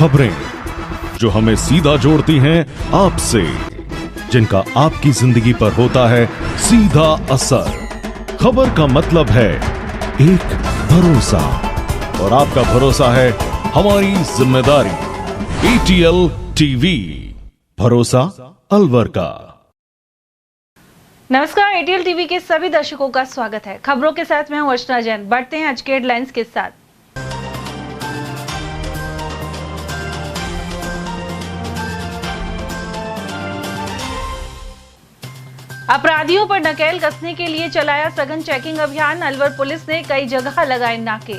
खबरें जो हमें सीधा जोड़ती हैं आपसे, जिनका आपकी जिंदगी पर होता है सीधा असर। खबर का मतलब है एक भरोसा, और आपका भरोसा है हमारी जिम्मेदारी। ATL टीवी, भरोसा अलवर का। नमस्कार, ATL टीवी के सभी दर्शकों का स्वागत है। खबरों के साथ मैं हूं अर्चना जैन। बढ़ते हैं आज के हेडलाइंस के साथ। अपराधियों पर नकेल कसने के लिए चलाया सघन चेकिंग अभियान। अलवर पुलिस ने कई जगह लगाए नाके।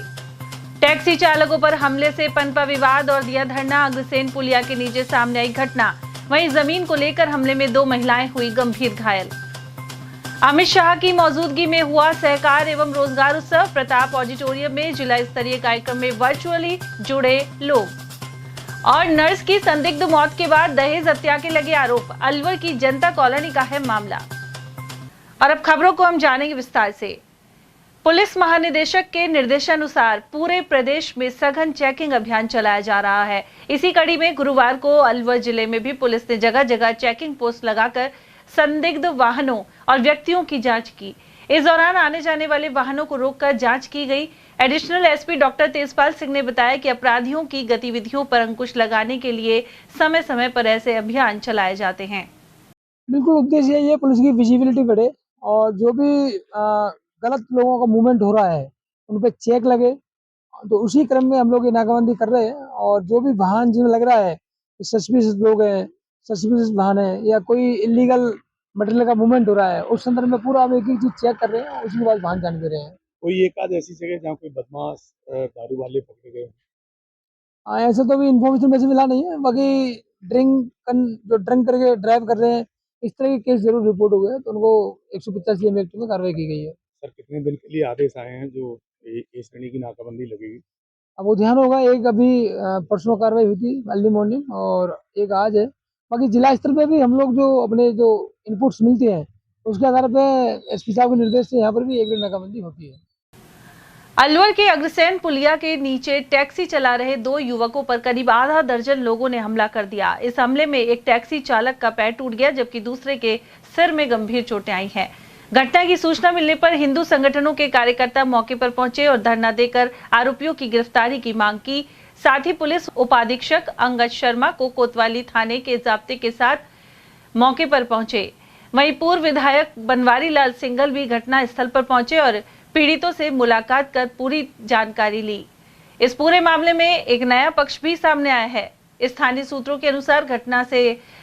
टैक्सी चालकों पर हमले से पनपा विवाद और दिया धरना। अग्रसेन पुलिया के नीचे सामने आई घटना। वहीं जमीन को लेकर हमले में 2 महिलाएं हुई गंभीर घायल। अमित शाह की मौजूदगी में हुआ सहकार एवं रोजगार उत्सव। प्रताप ऑडिटोरियम में जिला स्तरीय कार्यक्रम में वर्चुअली जुड़े लोग। और नर्स की संदिग्ध मौत के बाद दहेज हत्या के लगे आरोप। अलवर की जनता कॉलोनी का है मामला। और अब खबरों को हम जानेंगे विस्तार से। पुलिस महानिदेशक के निर्देशानुसार पूरे प्रदेश में सघन चेकिंग अभियान चलाया जा रहा है। इसी कड़ी में गुरुवार को अलवर जिले में भी पुलिस ने जगह जगह चेकिंग पोस्ट लगाकर संदिग्ध वाहनों और व्यक्तियों की जांच की। इस दौरान आने जाने वाले वाहनों को रोककर जांच की गई। Additional SP doctor Tejpal Singh ने बताया कि अपराधियों की गतिविधियों पर अंकुश लगाने के लिए समय समय पर ऐसे अभियान चलाए जाते हैं। बिल्कुल, उद्देश्य ये पुलिस की विजिबिलिटी बढ़े और जो भी गलत लोगों का मूवमेंट हो रहा है उन पे चेक लगे। तो उसी क्रम में हम लोग ये नाकाबंदी कर रहे हैं और जो भी वाहन जिनमें लग रहा है सस्पिशियस लोग हैं, सस्पिशियस वाहन है या कोई इलीगल मटेरियल का मूवमेंट हो रहा है, उस संदर्भ में पूरा हम एक एक चीज चेक कर रहे हैं और उसके बाद वाहन जाने दे रहे हैं। कोई एक आध ऐसी जगह जहाँ कोई बदमाश दारू वाले पकड़े गए? ऐसा तो भी इन्फॉर्मेशन वैसे मिला नहीं है। बाकी जो ड्रिंक करके ड्राइव कर रहे हैं, इस तरह के केस जरूर रिपोर्ट हो गए, तो उनको 185 एक्ट में कार्रवाई की गई है। सर, कितने दिन के लिए आदेश आए हैं जो ए श्रेणी की नाकाबंदी लगेगी? अब वो ध्यान होगा, एक अभी परसों कार्रवाई हुई थी अर्ली मॉर्निंग और एक आज है। बाकी जिला स्तर पे भी हम लोग जो अपने जो इनपुट्स मिलते हैं उसके आधार पे एसपी साहब के निर्देश से यहाँ पर भी एक दिन नाकाबंदी होती है। अलवर के अग्रसेन पुलिया के नीचे टैक्सी चला रहे 2 युवकों पर करीब आधा दर्जन लोगों ने हमला कर दिया। इस हमले में एक टैक्सी चालक का पैर टूट गया, जबकि दूसरे के सिर में गंभीर चोटें आई हैं। घटना की सूचना मिलने पर हिंदू संगठनों के कार्यकर्ता मौके पर पहुंचे और धरना देकर आरोपियों की गिरफ्तारी की मांग की। साथ ही पुलिस उपाधीक्षक अंगद शर्मा को कोतवाली थाने के जाब्ते के साथ मौके पर पहुंचे। वहीं पूर्व विधायक बनवारी लाल सिंघल भी घटना स्थल पर पहुंचे और पीड़ितों से मुलाकात कर पूरी जानकारी ली। इस पूरे मामले में एक नया पक्ष भी सामने आया है। स्थानीय सूत्रों के अनुसार घटना से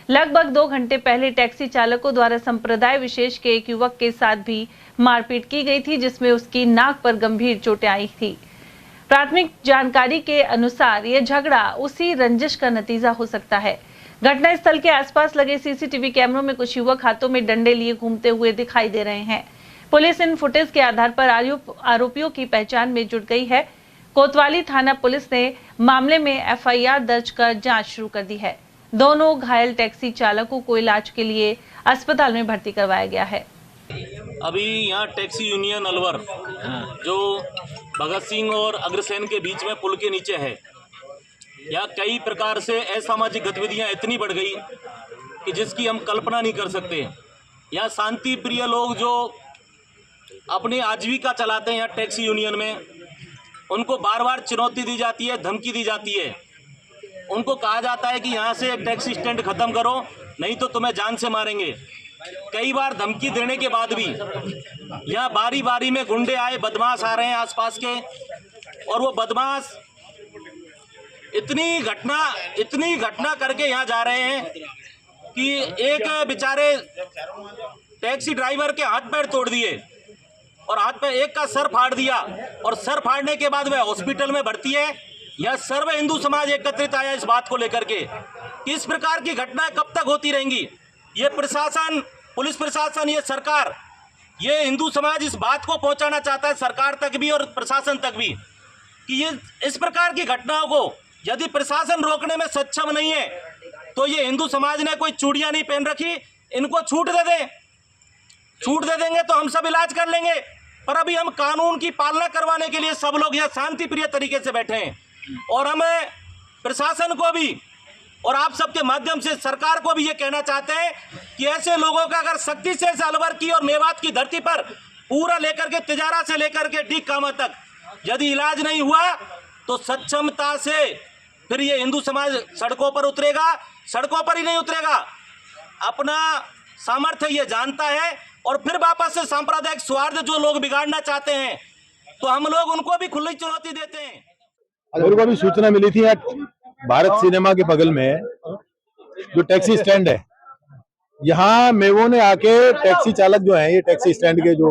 लगभग 2 घंटे पहले टैक्सी चालकों द्वारा संप्रदाय विशेष के एक युवक के साथ भी मारपीट की गई थी, जिसमें उसकी नाक पर गंभीर चोटें आई थी। प्राथमिक जानकारी के अनुसार यह झगड़ा उसी रंजिश का नतीजा हो सकता है। घटना स्थल के आसपास लगे सीसीटीवी कैमरों में कुछ युवक हाथों में डंडे लिए घूमते हुए दिखाई दे रहे हैं। पुलिस इन फुटेज के आधार पर आरोपियों की पहचान में जुट गई है। कोतवाली थाना पुलिस ने मामले में FIR दर्ज कर जांच शुरू कर दी है। दोनों घायल टैक्सी चालकों को इलाज के लिए अस्पताल में भर्ती करवाया गया है। अभी यहाँ टैक्सी यूनियन अलवर जो भगत सिंह और अग्रसेन के बीच में पुल के नीचे है, यहाँ कई प्रकार से असामाजिक गतिविधियाँ इतनी बढ़ गई कि जिसकी हम कल्पना नहीं कर सकते। यहाँ शांति प्रिय लोग जो अपनी आजीविका चलाते हैं यहाँ टैक्सी यूनियन में, उनको बार बार चुनौती दी जाती है, धमकी दी जाती है। उनको कहा जाता है कि यहाँ से टैक्सी स्टैंड ख़त्म करो, नहीं तो तुम्हें जान से मारेंगे। कई बार धमकी देने के बाद भी यहाँ बारी बारी में गुंडे आए, बदमाश आ रहे हैं आसपास के, और वो बदमाश इतनी घटना करके यहाँ जा रहे हैं कि एक बेचारे टैक्सी ड्राइवर के हाथ पैर तोड़ दिए और हाथ पे एक का सर फाड़ दिया, और सर फाड़ने के बाद वह हॉस्पिटल में भर्ती है। यह सर्व हिंदू समाज एकत्रित आया इस बात को लेकर के कि इस प्रकार की घटनाएं कब तक होती रहेंगी। ये प्रशासन, पुलिस प्रशासन, ये सरकार, ये हिंदू समाज इस बात को पहुंचाना चाहता है सरकार तक भी और प्रशासन तक भी कि ये इस प्रकार की घटनाओं को यदि प्रशासन रोकने में सक्षम नहीं है तो ये हिंदू समाज ने कोई चूड़ियां नहीं पहन रखी, इनको छूट दे देंगे तो हम सब इलाज कर लेंगे। पर अभी हम कानून की पालना करवाने के लिए सब लोग यहाँ शांति प्रिय तरीके से बैठे हैं और हमें प्रशासन को भी और आप सबके माध्यम से सरकार को भी ये कहना चाहते हैं कि ऐसे लोगों का अगर सख्ती से अलवर की और मेवात की धरती पर पूरा लेकर के तिजारा से लेकर के डी कामा तक यदि इलाज नहीं हुआ तो सक्षमता से फिर ये हिंदू समाज सड़कों पर उतरेगा। सड़कों पर ही नहीं उतरेगा, अपना सामर्थ्य ये जानता है और फिर वापस से सांप्रदायिक सौहार्द जो लोग बिगाड़ना चाहते हैं तो हम लोग उनको भी खुली चुनौती देते हैं। मेरे को अभी सूचना मिली थी भारत सिनेमा के बगल में जो टैक्सी स्टैंड है, यहाँ मेवो ने आके टैक्सी चालक जो है, ये टैक्सी स्टैंड के जो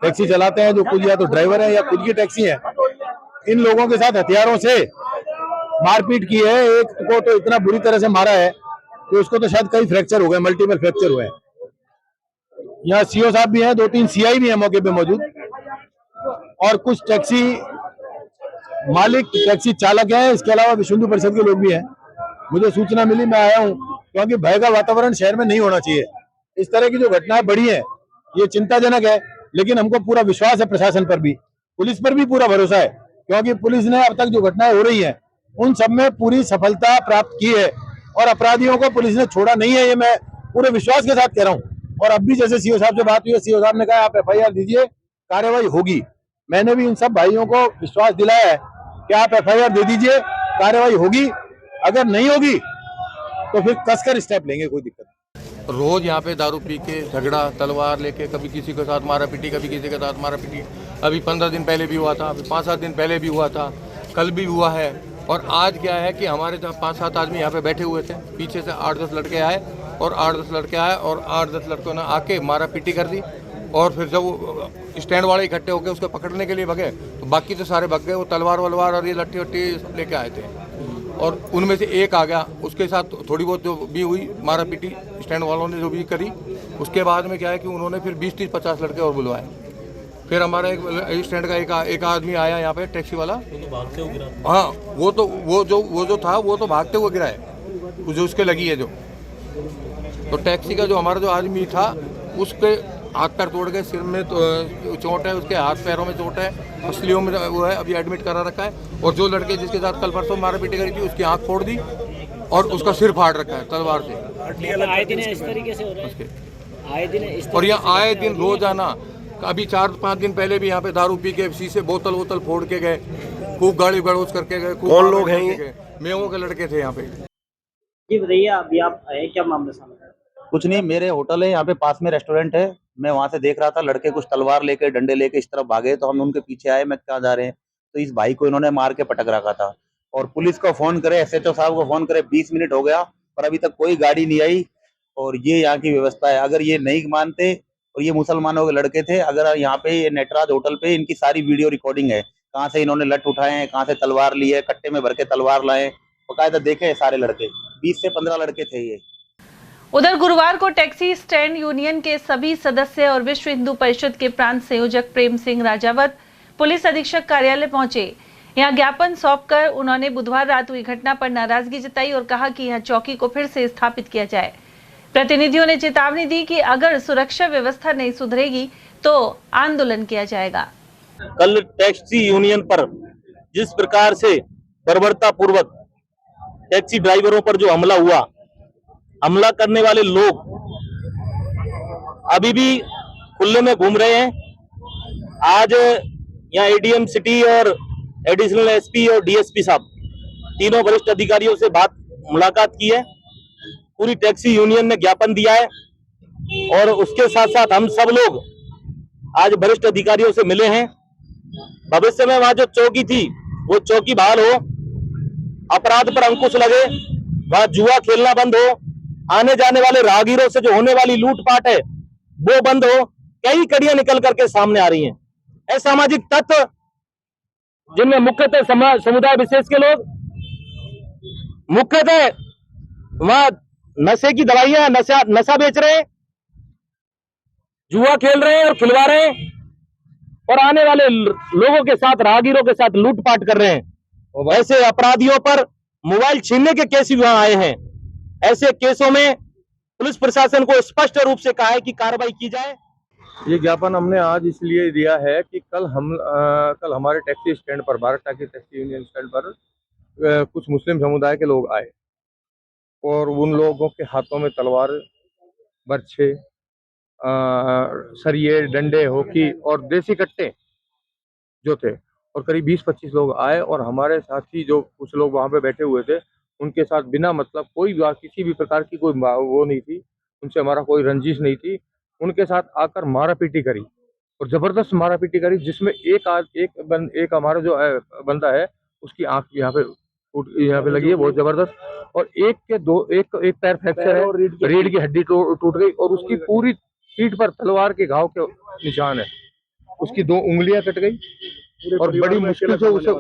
टैक्सी चलाते हैं, जो खुद या तो ड्राइवर है या खुद की टैक्सी है, इन लोगों के साथ हथियारों से मारपीट की है। एक को तो इतना बुरी तरह से मारा है कि उसको तो शायद कई फ्रैक्चर हो गए, मल्टीपल फ्रैक्चर हुए हैं। यहाँ सीओ साहब भी हैं, 2-3 सीआई भी हैं मौके पे मौजूद, और कुछ टैक्सी मालिक, टैक्सी चालक हैं, इसके अलावा विश्व हिंदू परिषद के लोग भी हैं। मुझे सूचना मिली, मैं आया हूं, क्योंकि भय का वातावरण शहर में नहीं होना चाहिए। इस तरह की जो घटनाएं बढ़ी हैं ये चिंताजनक है, लेकिन हमको पूरा विश्वास है प्रशासन पर भी, पुलिस पर भी पूरा भरोसा है, क्योंकि पुलिस ने अब तक जो घटनाएं हो रही हैं उन सब में पूरी सफलता प्राप्त की है और अपराधियों को पुलिस ने छोड़ा नहीं है, ये मैं पूरे विश्वास के साथ कह रहा हूँ। और अब भी जैसे सीओ साहब से बात हुई है, सीओ साहब ने कहा आप FIR दीजिए, कार्रवाई होगी। मैंने भी इन सब भाइयों को विश्वास दिलाया है कि आप FIR दे दीजिए, कार्रवाई होगी। अगर नहीं होगी तो फिर कसकर स्टेप लेंगे, कोई दिक्कत नहीं। रोज यहाँ पे दारू पी के झगड़ा, तलवार लेके, कभी किसी के साथ मारा पीटी, कभी किसी के साथ मारा पीटी। अभी 15 दिन पहले भी हुआ था, अभी 5-7 दिन पहले भी हुआ था, कल भी हुआ है। और आज क्या है कि हमारे 5-7 आदमी यहाँ पे बैठे हुए थे, पीछे से 8-10 लड़के आए और 8-10 लड़कों ने आके मारा पीटी कर दी। और फिर जब स्टैंड वाले इकट्ठे होकर उसको पकड़ने के लिए भगे तो बाकी तो सारे भग गए। वो तलवार वलवार और ये लट्ठी वट्टी सब लेके आए थे और उनमें से एक आ गया, उसके साथ थोड़ी बहुत जो भी हुई मारा पीटी स्टैंड वालों ने जो भी करी। उसके बाद में क्या है कि उन्होंने फिर 20-30-50 लड़के और बुलवाए। फिर हमारा एक स्टैंड का एक आदमी आया यहाँ पे, टैक्सी वाला, हाँ वो जो था वो तो भागते हुए गिरा है, जो उसके लगी है जो। तो टैक्सी का जो हमारा जो आदमी था उसके हाथ पैर तोड़ गए, सिर में तो चोट है, उसके हाथ पैरों में चोट है, मछलियों में वो है, अभी एडमिट करा रखा है। और जो लड़के जिसके साथ कल परसों मारा पीटी करी थी उसकी आँख फोड़ दी और उसका सिर फाड़ रखा है तलवार से। आए दिन इस तरीके से हो रहा है, आए दिन और यहाँ आए दिन रोजाना। अभी 4-5 दिन पहले भी यहाँ पे दारू पी के शीशे बोतल फोड़ के गए, खूब गाड़ी गड़ोज करके गए। कौन लोग हैं ये? मेवों के लड़के थे यहाँ पे। जी बताइए, अभी आप आए, क्या मामला सामने? कुछ नहीं, मेरे होटल है यहाँ पे, पास में रेस्टोरेंट है, मैं वहाँ से देख रहा था लड़के कुछ तलवार लेके, डंडे लेके इस तरफ भागे, तो हम उनके पीछे आए, मैं कहाँ जा रहे हैं, तो इस भाई को इन्होंने मार के पटक रखा था। और पुलिस को फोन करे, SHO साहब को फोन करे, 20 मिनट हो गया पर अभी तक कोई गाड़ी नहीं आई। और ये यहाँ की व्यवस्था है, अगर ये नहीं मानते, और ये मुसलमानों के लड़के थे, अगर यहाँ पे ये नटराज होटल पे इनकी सारी वीडियो रिकॉर्डिंग है, कहाँ से इन्होंने लठ उठाए हैं, कहाँ से तलवार ली है, कट्टे में भर के तलवार लाए, बकायदा देखे सारे लड़के, 20 से 15 लड़के थे ये। उधर गुरुवार को टैक्सी स्टैंड यूनियन के सभी सदस्य और विश्व हिंदू परिषद के प्रांत संयोजक प्रेम सिंह राजावत पुलिस अधीक्षक कार्यालय पहुंचे। यहां ज्ञापन सौंपकर उन्होंने बुधवार रात हुई घटना पर नाराजगी जताई और कहा कि यहां चौकी को फिर से स्थापित किया जाए। प्रतिनिधियों ने चेतावनी दी कि अगर सुरक्षा व्यवस्था नहीं सुधरेगी तो आंदोलन किया जाएगा। कल टैक्सी यूनियन पर जिस प्रकार से बर्बरता पूर्वक टैक्सी ड्राइवरों पर जो हमला हुआ, हमला करने वाले लोग अभी भी खुले में घूम रहे हैं। आज यहाँ ADM सिटी और एडिशनल SP और DSP साहब तीनों वरिष्ठ अधिकारियों से मुलाकात की है। पूरी टैक्सी यूनियन ने ज्ञापन दिया है और उसके साथ साथ हम सब लोग आज वरिष्ठ अधिकारियों से मिले हैं। भविष्य में वहां जो चौकी थी वो चौकी बहाल हो, अपराध पर अंकुश लगे, वहां जुआ खेलना बंद हो, आने जाने वाले राहगीरों से जो होने वाली लूटपाट है वो बंद हो। कई कड़ियां निकल करके सामने आ रही हैं। असामाजिक तत्व जिनमें मुख्यतः समुदाय विशेष के लोग, मुख्यतः वहां नशे की दवाइयां, नशा बेच रहे हैं, जुआ खेल रहे हैं और खिलवा रहे हैं और आने वाले लोगों के साथ, राहगीरों के साथ लूटपाट कर रहे हैं। ऐसे अपराधियों पर मोबाइल छीनने के केस भी वहां आए हैं। ऐसे केसों में पुलिस प्रशासन को स्पष्ट रूप से कहा है कि कार्रवाई की जाए। ये ज्ञापन हमने आज इसलिए दिया है कि कल हमारे टैक्सी स्टैंड पर, भारत टैक्सी यूनियन स्टैंड पर कुछ मुस्लिम समुदाय के लोग आए और उन लोगों के हाथों में तलवार, बर्छे, सरिये, डंडे, होकी और देसी कट्टे जो थे, और करीब 20-25 लोग आए और हमारे साथी जो कुछ लोग वहां पे बैठे हुए थे उनके साथ बिना मतलब कोई किसी भी प्रकार की कोई वो नहीं थी, उनसे हमारा कोई रंजिश नहीं थी। उनके साथ आकर मारापीटी करी और जबरदस्त मारापीटी करी, जिसमें एक हमारा जो बंदा है उसकी आंख यहाँ पे लगी है बहुत जबरदस्त, और एक पैर फ्रैक्चर है, रीढ़ की हड्डी टूट गई और उसकी पूरी पीठ पर तलवार के घाव के निशान है, उसकी 2 उंगलियां कट गई और बड़ी मुश्किल से उसे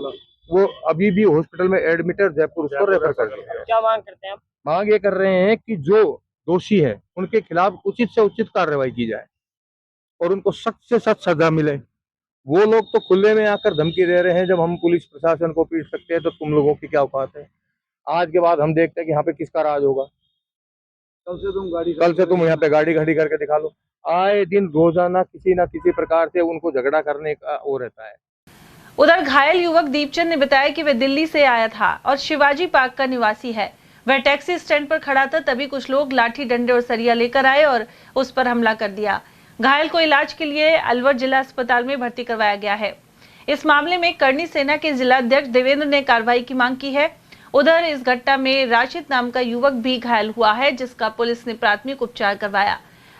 वो अभी भी हॉस्पिटल में एडमिट है, जयपुर उसको रेफर कर दिया। क्या मांग करते हैं आप? मांग ये कर रहे हैं कि जो दोषी है उनके खिलाफ उचित से उचित कार्रवाई की जाए और उनको सख्त से सख्त सजा मिले। वो लोग तो खुले में आकर धमकी दे रहे हैं, जब हम पुलिस प्रशासन को पीट सकते हैं तो तुम लोगों की क्या औकात है। आज के बाद हम देखते हैं कि यहाँ पे किसका राज होगा। कल से तुम यहाँ पे गाड़ी खड़ी करके दिखा लो। आए दिन रोजाना किसी न किसी प्रकार से उनको झगड़ा करने का वो रहता है। उधर घायल युवक दीपचंद ने बताया कि वह दिल्ली से आया था और शिवाजी पार्क का निवासी है। वह टैक्सी स्टैंड पर खड़ा था, तभी कुछ लोग लाठी, डंडे और सरिया लेकर आए और उस पर हमला कर दिया। घायल को इलाज के लिए अलवर जिला अस्पताल में भर्ती करवाया गया है। इस मामले में करनी सेना के जिला अध्यक्ष देवेंद्र ने कार्रवाई की मांग की है। उधर इस घटना में राशिद नाम का युवक भी घायल हुआ है, जिसका पुलिस ने प्राथमिक उपचार करवाया।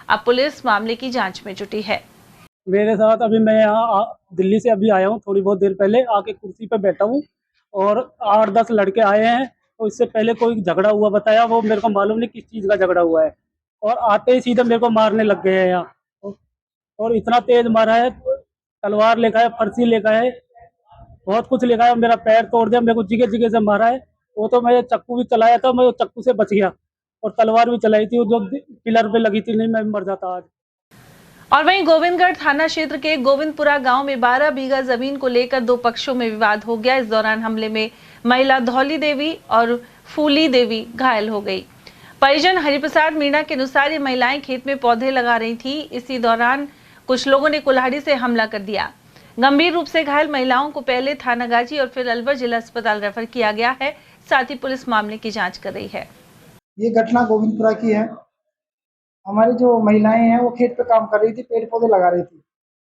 अब पुलिस मामले की जांच में जुटी है। मेरे साथ अभी मैं यहाँ दिल्ली से अभी आया हूँ, थोड़ी बहुत देर पहले आके कुर्सी पे बैठा हूँ और 8-10 लड़के आए हैं। तो इससे पहले कोई झगड़ा हुआ बताया, वो मेरे को मालूम नहीं किस चीज़ का झगड़ा हुआ है, और आते ही सीधे मेरे को मारने लग गए हैं यहाँ, और इतना तेज मारा है, तलवार लेकर है, फरसी लेकर है, बहुत कुछ लेकर है, मेरा पैर तोड़ दिया, मेरे को जिगे जिगे से मारा है। वो तो मैं चक्कू भी चलाया था, मैं चक्कू से बच गया, और तलवार भी चलाई थी जो पिलर पे लगी थी, नहीं मैं मर जाता आज। और वहीं गोविंदगढ़ थाना क्षेत्र के गोविंदपुरा गांव में 12 बीघा जमीन को लेकर 2 पक्षों में विवाद हो गया। इस दौरान हमले में महिला धौली देवी और फूली देवी घायल हो गई। परिजन हरिप्रसाद मीणा के अनुसार ये महिलाएं खेत में पौधे लगा रही थी। इसी दौरान कुछ लोगों ने कुल्हाड़ी से हमला कर दिया। गंभीर रूप से घायल महिलाओं को पहले थानागाजी और फिर अलवर जिला अस्पताल रेफर किया गया है। साथ ही पुलिस मामले की जाँच कर रही है। ये घटना गोविंदपुरा की है। हमारी जो महिलाएं हैं वो खेत पे काम कर रही थी, पेड़ पौधे लगा रही थी,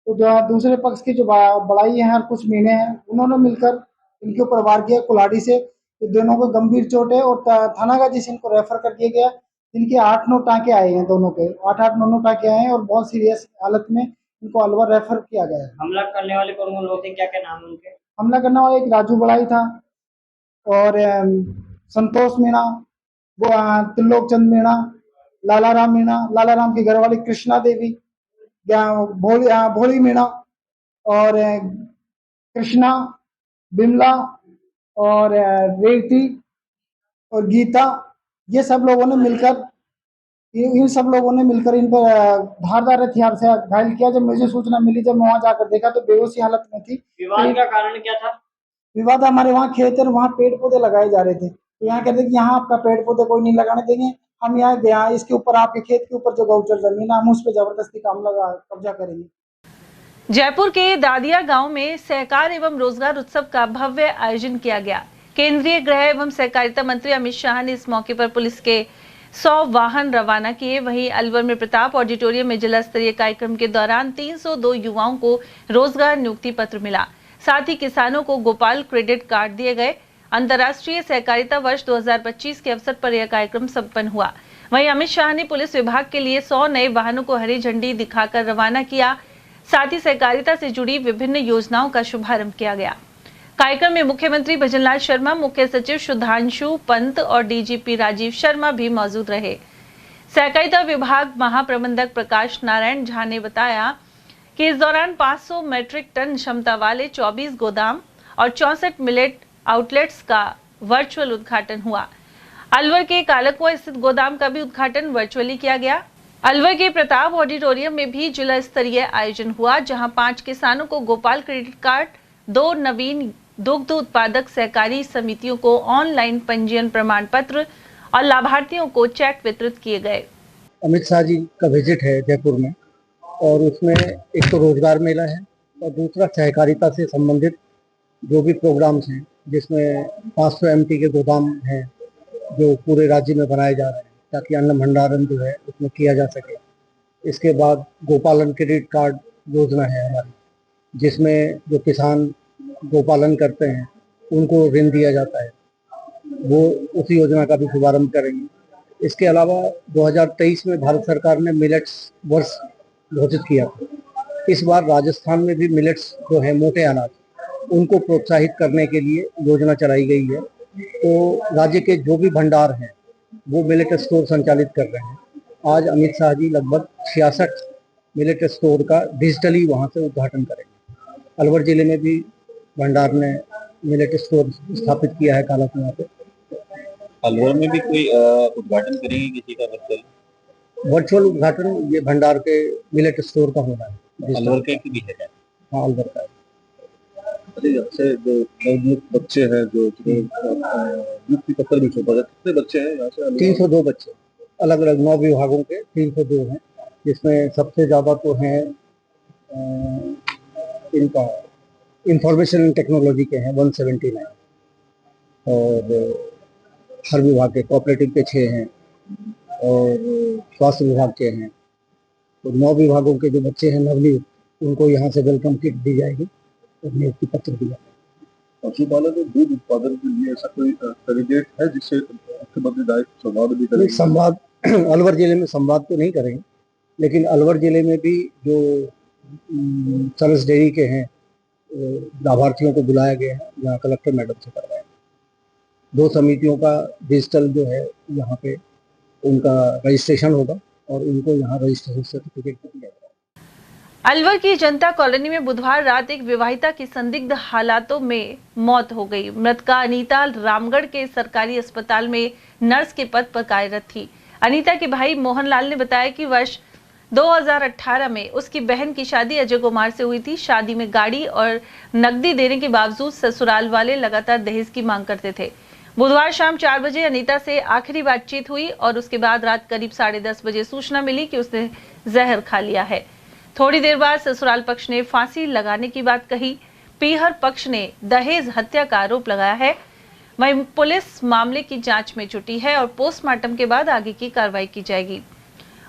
तो दूसरे पक्ष की जो बड़ाई है और कुछ मीणे हैं, उन्होंने मिलकर इनके ऊपर वार किया कुल्हाड़ी से। तो दोनों को गंभीर चोट है और थानागाजी से इनको रेफर कर दिया गया। इनके 8-9 टाँके आए हैं, दोनों के 8-9 टाँके आए हैं और बहुत सीरियस हालत में इनको अलवर रेफर किया गया है। हमला करने वाले कौन लोग थे, क्या क्या नाम है उनके? हमला करने वाला एक राजू बड़ाई था और संतोष मीणा, त्रिलोकचंद मीणा, लालाराम मीणा, लालाराम की घरवाली कृष्णा देवी, भोली मीणा और कृष्णा, बिमला और रेवती और गीता, ये सब लोगों ने मिलकर इन पर धारदार हथियार से घायल किया। जब मुझे सूचना मिली, जब मैं वहां जाकर देखा तो बेहोशी हालत में थी। विवाद का कारण क्या था? विवाद हमारे वहाँ खेत है, वहाँ पेड़ पौधे लगाए जा रहे थे, तो यहाँ कहते कि यहाँ आपका पेड़ पौधे कोई नहीं लगाने देंगे, हम यहाँ गया इसके ऊपर आपके खेत के ऊपर जो गौचर जमीन है हम उस पर जबरदस्ती कब्जा करेंगे। जयपुर के दादिया गांव में सहकार एवं रोजगार उत्सव का भव्य आयोजन किया गया। केंद्रीय गृह एवं सहकारिता मंत्री अमित शाह ने इस मौके पर पुलिस के 100 वाहन रवाना किए। वहीं अलवर में प्रताप ऑडिटोरियम में जिला स्तरीय कार्यक्रम के दौरान 302 युवाओं को रोजगार नियुक्ति पत्र मिला। साथ ही किसानों को गोपाल क्रेडिट कार्ड दिए गए। अंतर्राष्ट्रीय सहकारिता वर्ष 2025 के अवसर पर यह कार्यक्रम संपन्न हुआ। वहीं अमित शाह ने पुलिस विभाग के लिए 100 नए वाहनों को हरी झंडी दिखाकर रवाना किया। साथ ही सहकारिता से जुड़ी विभिन्न योजनाओं का शुभारंभ किया गया। कार्यक्रम में मुख्यमंत्री भजनलाल शर्मा, मुख्य सचिव सुधांशु पंत और डीजीपी राजीव शर्मा भी मौजूद रहे। सहकारिता विभाग महाप्रबंधक प्रकाश नारायण झा ने बताया कि इस दौरान 500 मैट्रिक टन क्षमता वाले 24 गोदाम और 64 मिलेट आउटलेट्स का वर्चुअल उद्घाटन हुआ। अलवर के कालकुआ स्थित गोदाम का भी उद्घाटन वर्चुअली किया गया। अलवर के प्रताप ऑडिटोरियम में भी जिला स्तरीय आयोजन हुआ, जहां 5 किसानों को गोपाल क्रेडिट कार्ड, 2 नवीन दुग्ध उत्पादक सहकारी समितियों को ऑनलाइन पंजीयन प्रमाण पत्र और लाभार्थियों को चेक वितरित किए गए। अमित शाह जी का विजिट है जयपुर में, और उसमें एक तो रोजगार मेला है और दूसरा सहकारिता से संबंधित जो भी प्रोग्राम्स हैं, जिसमें 500 MT के गोदाम हैं जो पूरे राज्य में बनाए जा रहे हैं ताकि अन्न भंडारण जो है उसमें किया जा सके। इसके बाद गोपालन क्रेडिट कार्ड योजना है हमारी, जिसमें जो किसान गोपालन करते हैं उनको ऋण दिया जाता है, वो उस योजना का भी शुभारंभ करेंगे। इसके अलावा 2023 में भारत सरकार ने मिलेट्स वर्ष घोषित किया था। इस बार राजस्थान में भी मिलेट्स जो है मोटे अनाज, उनको प्रोत्साहित करने के लिए योजना चलाई गई है। तो राज्य के जो भी भंडार हैं वो मिलेट स्टोर संचालित कर रहे हैं। आज अमित शाह जी लगभग 66 मिलेट स्टोर का डिजिटली वहाँ से उद्घाटन करेंगे। अलवर जिले में भी भंडार ने मिलेट स्टोर स्थापित किया है काला कुआं पे। अलवर में भी कोई उद्घाटन करेंगे किसी का वर्चुअल उद्घाटन ये भंडार के मिलेट स्टोर का होना है। अलवर के भी है? हाँ, अलवर का है। अच्छे जो नवयुवक बच्चे हैं जो युक्ति पत्र भी छपा है, कितने बच्चे हैं यहाँ से? 302 बच्चे, अलग अलग 9 विभागों के 302 हैं, जिसमें सबसे ज़्यादा तो हैं इनका इंफॉर्मेशन टेक्नोलॉजी के हैं 179, और हर विभाग के कोऑपरेटिव के 6 हैं और स्वास्थ्य विभाग के हैं। तो 9 विभागों के जो बच्चे हैं नवनियुक्त, उनको यहाँ से वेलकम किट दी जाएगी और नियुक्ति पत्र दिया। पशुपालन और दूध उत्पादन के लिए ऐसा कोई कैंडिडेट है जिससे मुख्यमंत्री डायरेक्ट संवाद भी करेंगे? संवाद अलवर जिले में संवाद तो नहीं करेंगे, लेकिन अलवर जिले में भी जो सरस डेयरी के हैं लाभार्थियों को बुलाया गया है, यहाँ कलेक्टर मैडम से करवाया। 2 समितियों का डिजिटल जो है यहाँ पे उनका रजिस्ट्रेशन होगा और उनको यहाँ रजिस्ट्रेशन सर्टिफिकेट दिया जाएगा। अलवर की जनता कॉलोनी में बुधवार रात एक विवाहिता की संदिग्ध हालातों में मौत हो गई। मृतका अनीता रामगढ़ के सरकारी अस्पताल में नर्स के पद पर कार्यरत थी। अनीता के भाई मोहनलाल ने बताया कि वर्ष 2018 में उसकी बहन की शादी अजय कुमार से हुई थी। शादी में गाड़ी और नकदी देने के बावजूद ससुराल वाले लगातार दहेज की मांग करते थे। बुधवार शाम 4 बजे अनीता से आखिरी बातचीत हुई और उसके बाद रात करीब 10:30 बजे सूचना मिली कि उसने जहर खा लिया है। थोड़ी देर बाद ससुराल पक्ष ने फांसी लगाने की बात कही। पीहर पक्ष ने दहेज हत्या का आरोप लगाया है। वहीं पुलिस मामले की जांच में जुटी है और पोस्टमार्टम के बाद आगे की कार्रवाई की जाएगी।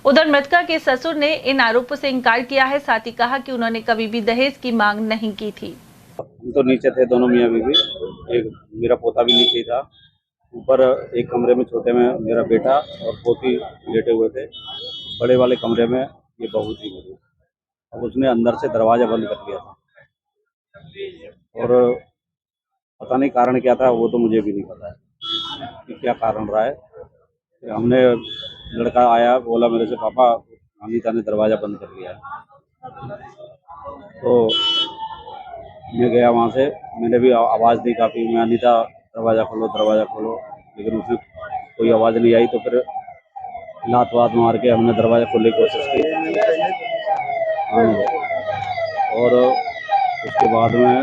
उधर मृतका के ससुर ने इन आरोपों से इंकार किया है। साथ ही कहा कि उन्होंने कभी भी दहेज की मांग नहीं की थी। तो नीचे थे दोनों मियाँ बीवी, एक मेरा पोता भी नीचे था। ऊपर एक कमरे में छोटे में मेरा बेटा और पोती लेटे हुए थे। बड़े वाले कमरे में ये बहू थी मेरी। अब उसने अंदर से दरवाजा बंद कर दिया था और पता नहीं कारण क्या था, वो तो मुझे भी नहीं पता है कि क्या कारण रहा है। हमने लड़का आया, बोला मेरे से, पापा अनीता ने दरवाज़ा बंद कर दिया है। तो मैं गया वहाँ से, मैंने भी आवाज़ दी काफ़ी, मैं अनीता दरवाज़ा खोलो दरवाज़ा खोलो, लेकिन उसमें कोई आवाज़ नहीं आई। तो फिर लात वात मार के हमने दरवाज़ा खोलने की कोशिश की और उसके बाद में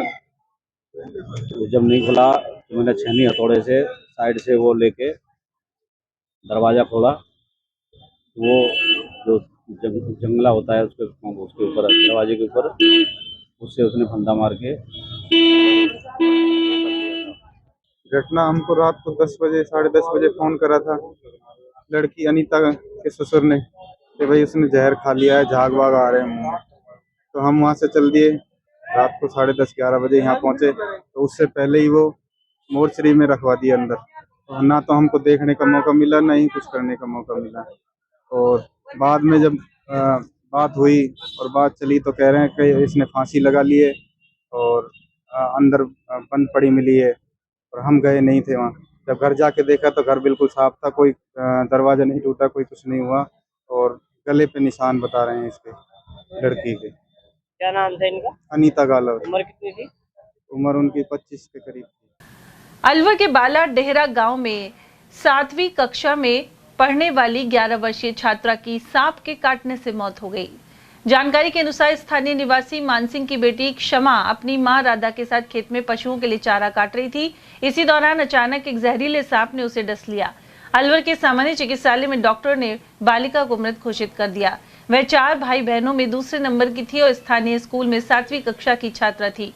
जब नहीं खुला तो मैंने छेनी हथौड़े से साइड से वो लेके दरवाज़ा खोला। वो जो जंगला होता है उसके ऊपर, दरवाजे के ऊपर, उससे उसने फंदा मार के। घटना हमको रात को 10 बजे 10:30 बजे फ़ोन करा था लड़की अनीता के ससुर ने कि भाई उसने जहर खा लिया है, झाग वाग आ रहे हैं मुँह में। तो हम वहाँ से चल दिए, रात को 10:30-11 बजे यहाँ पहुँचे। तो उससे पहले ही वो मोर्चरी में रखवा दिया अंदर। तो ना तो हमको देखने का मौका मिला, ना ही कुछ करने का मौका मिला। और बाद में जब बात हुई और बात चली तो कह रहे हैं कि इसने फांसी लगा ली है और अंदर बंद पड़ी मिली है। और हम गए नहीं थे वहाँ। जब घर जाके देखा तो घर बिल्कुल साफ था, कोई दरवाज़ा नहीं टूटा, कोई कुछ नहीं हुआ। और गले पे निशान बता रहे हैं इसके लड़की के। क्या नाम था इनका? अनीता गालव। उम्र कितनी थी? उम्र उनकी 25 के करीब थी। अलवर के बाला डेहरा गांव में 7वीं कक्षा में पढ़ने वाली 11 वर्षीय छात्रा की सांप के काटने से मौत हो गई। जानकारी के अनुसार स्थानीय निवासी मानसिंह की बेटी क्षमा अपनी मां राधा के साथ खेत में पशुओं के लिए चारा काट रही थी। इसी दौरान अचानक एक जहरीले सांप ने उसे डस लिया। अलवर के सामान्य चिकित्सालय में डॉक्टर ने बालिका को मृत घोषित कर दिया। वह 4 भाई बहनों में दूसरे नंबर की थी और स्थानीय स्कूल में 7वीं कक्षा की छात्रा थी।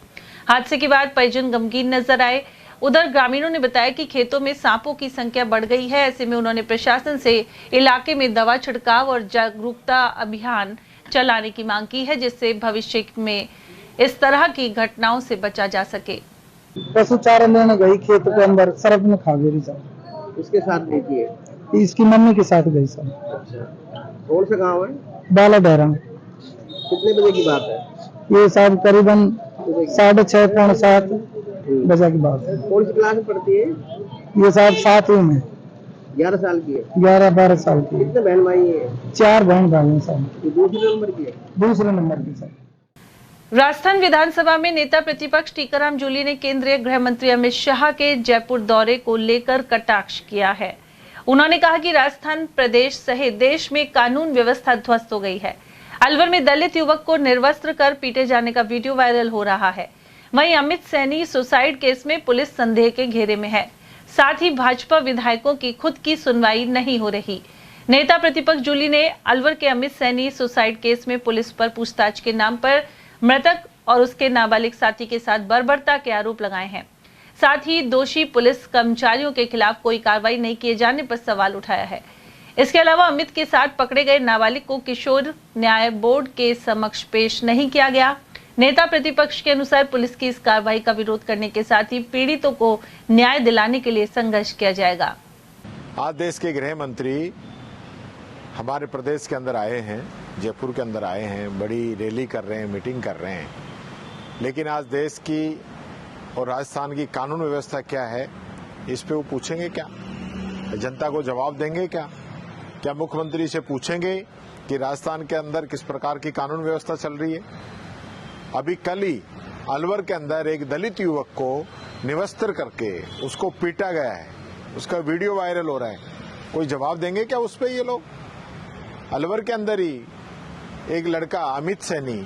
हादसे के बाद परिजन गमगीन नजर आए। उधर ग्रामीणों ने बताया कि खेतों में सांपों की संख्या बढ़ गई है। ऐसे में उन्होंने प्रशासन से इलाके में दवा छिड़काव और जागरूकता अभियान चलाने की मांग की है, जिससे भविष्य में इस तरह की घटनाओं से बचा जा सके। पशु चारा लेने गई खेत के अंदर, सरफ में खा गई सर। इसके साथ गई थी? इसकी मम्मी के साथ गई सर। अच्छा, कौन सा गांव है? बाला डहरा। कितने बजे की बात है? ये शायद करीबन 6:30 पौने 7 बजे की बात है। कौन सी क्लास में पढ़ती है? ये शायद 7वीं में। 11 साल की है? 11-12 साल की। कितने बहन भाई है? 4 बहन भाई हैं सर। दूसरे नंबर की है? दूसरे नंबर की सर। राजस्थान विधानसभा में नेता प्रतिपक्ष टीकाराम जूली ने केंद्रीय गृह मंत्री अमित शाह के जयपुर दौरे को लेकर कटाक्ष किया है। उन्होंने कहा कि राजस्थान प्रदेश सहित देश में कानून व्यवस्था ध्वस्त हो गई है। अलवर में दलित युवक को निर्वस्त्र कर पीटे जाने का वीडियो वायरल हो रहा है। वहीं अमित सैनी सुसाइड केस में पुलिस संदेह के घेरे में है। साथ ही भाजपा विधायकों की खुद की सुनवाई नहीं हो रही। नेता प्रतिपक्ष जूली ने अलवर के अमित सैनी सुसाइड केस में पुलिस पर पूछताछ के नाम पर मृतक और उसके नाबालिग साथी के साथ बर्बरता के आरोप लगाए हैं। साथ ही दोषी पुलिस कर्मचारियों के खिलाफ कोई कार्रवाई नहीं किए जाने पर सवाल उठाया है। इसके अलावा अमित के साथ पकड़े गए नाबालिग को किशोर न्याय बोर्ड के समक्ष पेश नहीं किया गया। नेता प्रतिपक्ष के अनुसार पुलिस की इस कार्रवाई का विरोध करने के साथ ही पीड़ितों को न्याय दिलाने के लिए संघर्ष किया जाएगा। आज देश के गृह मंत्री हमारे प्रदेश के अंदर आए हैं, जयपुर के अंदर आए हैं, बड़ी रैली कर रहे हैं, मीटिंग कर रहे हैं, लेकिन आज देश की और राजस्थान की कानून व्यवस्था क्या है, इस पे वो पूछेंगे क्या? जनता को जवाब देंगे क्या? क्या मुख्यमंत्री से पूछेंगे कि राजस्थान के अंदर किस प्रकार की कानून व्यवस्था चल रही है? अभी कल ही अलवर के अंदर एक दलित युवक को निवस्त्र करके उसको पीटा गया है, उसका वीडियो वायरल हो रहा है। कोई जवाब देंगे क्या उस पे ये लोग? अलवर के अंदर ही एक लड़का अमित सैनी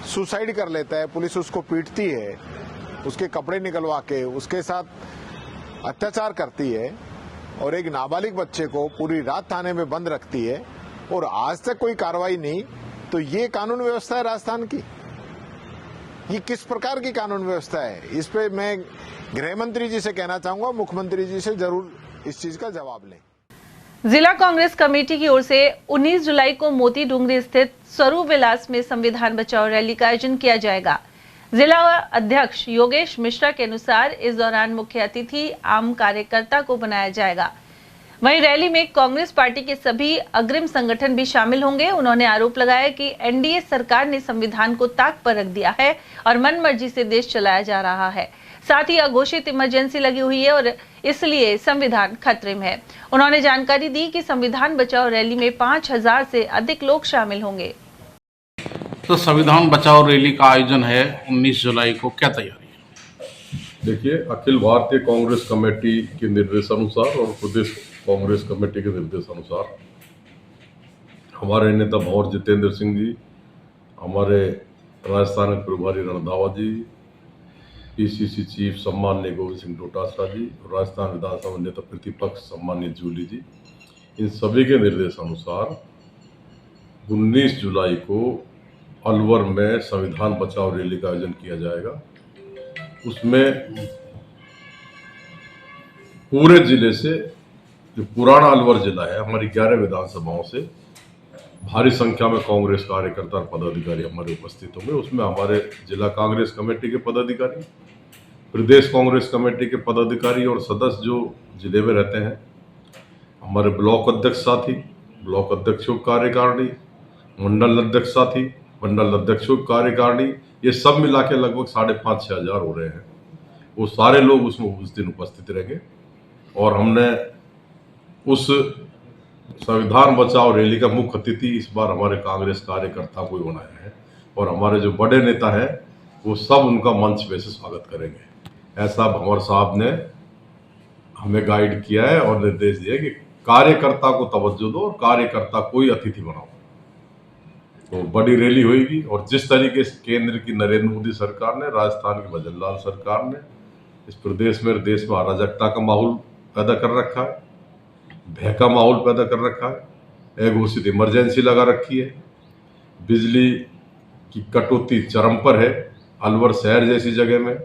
सुसाइड कर लेता है, पुलिस उसको पीटती है, उसके कपड़े निकलवा के उसके साथ अत्याचार करती है और एक नाबालिग बच्चे को पूरी रात थाने में बंद रखती है और आज तक कोई कार्रवाई नहीं। तो ये कानून व्यवस्था है राजस्थान की? ये किस प्रकार की कानून व्यवस्था है? इस पे मैं गृह मंत्री जी से कहना चाहूंगा, मुख्यमंत्री जी से जरूर इस चीज का जवाब लें। जिला कांग्रेस कमेटी की ओर से 19 जुलाई को मोती डूंगरी स्थित स्वरूप विलास में संविधान बचाओ रैली का आयोजन किया जाएगा। जिला अध्यक्ष योगेश मिश्रा के अनुसार इस दौरान मुख्य अतिथि आम कार्यकर्ता को बनाया जाएगा। वहीं रैली में कांग्रेस पार्टी के सभी अग्रिम संगठन भी शामिल होंगे। उन्होंने आरोप लगाया कि एनडीए सरकार ने संविधान को ताक पर रख दिया है और मनमर्जी से देश चलाया जा रहा है। साथ ही अघोषित इमरजेंसी लगी हुई है और इसलिए संविधान खतरे में है। उन्होंने जानकारी दी कि संविधान बचाओ रैली में 5000 से अधिक लोग शामिल होंगे। तो संविधान बचाओ रैली का आयोजन है 19 जुलाई को, क्या तैयारी है? देखिए, अखिल भारतीय कांग्रेस कमेटी के निर्देशानुसार और प्रदेश कांग्रेस कमेटी के निर्देशानुसार हमारे नेता भंवर जितेंद्र सिंह जी, हमारे राजस्थान के प्रभारी रणधावा जी, पीसीसी चीफ सम्माननीय गोविंद सिंह डोटासरा जी, राजस्थान विधानसभा नेता प्रतिपक्ष सम्माननीय जूली जी, इन सभी के निर्देशानुसार 19 जुलाई को अलवर में संविधान बचाओ रैली का आयोजन किया जाएगा। उसमें पूरे जिले से, जो पुराना अलवर जिला है, हमारी 11 विधानसभाओं से भारी संख्या में कांग्रेस कार्यकर्ता और पदाधिकारी हमारे उपस्थित होंगे। उसमें हमारे जिला कांग्रेस कमेटी के पदाधिकारी, प्रदेश कांग्रेस कमेटी के पदाधिकारी और सदस्य जो जिले में रहते हैं, हमारे ब्लॉक अध्यक्ष साथी, ब्लॉक अध्यक्षों कार्यकारिणी, मंडल अध्यक्ष साथी, मंडल अध्यक्षों कार्यकारिणी, ये सब मिला के लगभग 5,500-6 हज़ार हो रहे हैं। वो सारे लोग उसमें उस दिन उपस्थित रहेंगे और हमने उस संविधान बचाओ रैली का मुख्य अतिथि इस बार हमारे कांग्रेस कार्यकर्ता को बनाया है और हमारे जो बड़े नेता हैं वो सब उनका मंच पे से स्वागत करेंगे। ऐसा भंवर साहब ने हमें गाइड किया है और निर्देश दिया कि कार्यकर्ता को तवज्जो दो और कार्यकर्ता को ही अतिथि बनाओ। तो बड़ी रैली होगी और जिस तरीके से केंद्र की नरेंद्र मोदी सरकार ने, राजस्थान की भजन लाल सरकार ने इस प्रदेश में, देश में अराजकता का माहौल पैदा कर रखा है, भय का माहौल पैदा कर रखा है, अघोषित इमरजेंसी लगा रखी है, बिजली की कटौती चरम पर है, अलवर शहर जैसी जगह में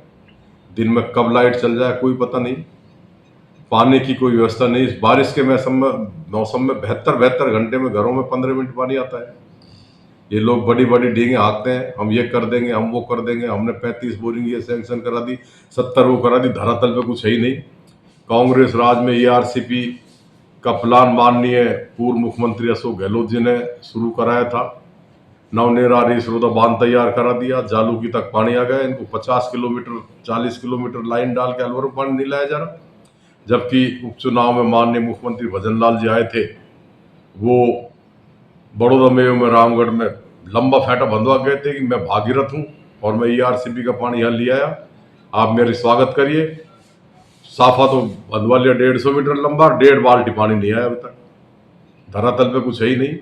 दिन में कब लाइट चल जाए कोई पता नहीं, पानी की कोई व्यवस्था नहीं। इस बारिश के मौसम में 72 घंटे में घरों में 15 मिनट पानी आता है। ये लोग बड़ी बड़ी डींगे हाँकते हैं, हम ये कर देंगे, हम वो कर देंगे, हमने 35 बोरिंग ये सैंक्शन करा दी, 70 वो करा दी, धरातल पे कुछ है ही नहीं। कांग्रेस राज में ERCP का प्लान माननीय पूर्व मुख्यमंत्री अशोक गहलोत जी ने शुरू कराया था। नवनेरा रिसरोदा बांध तैयार करा दिया, जालूकी तक पानी आ गया। इनको 50 किलोमीटर 40 किलोमीटर लाइन डाल के अलवर में पानी नहीं लाया जा रहा। जबकि उपचुनाव में माननीय मुख्यमंत्री भजन लाल जी आए थे, वो बड़ौदा में रामगढ़ में लंबा फेंटा बंधवा गए थे कि मैं भागीरथ हूँ और मैं ERCP का पानी यहाँ ले आया, आप मेरी स्वागत करिए। साफा तो बंधवा लिया 150 मीटर लंबा, 1.5 बाल्टी पानी नहीं आया अभी तक। धरातल पे कुछ है ही नहीं।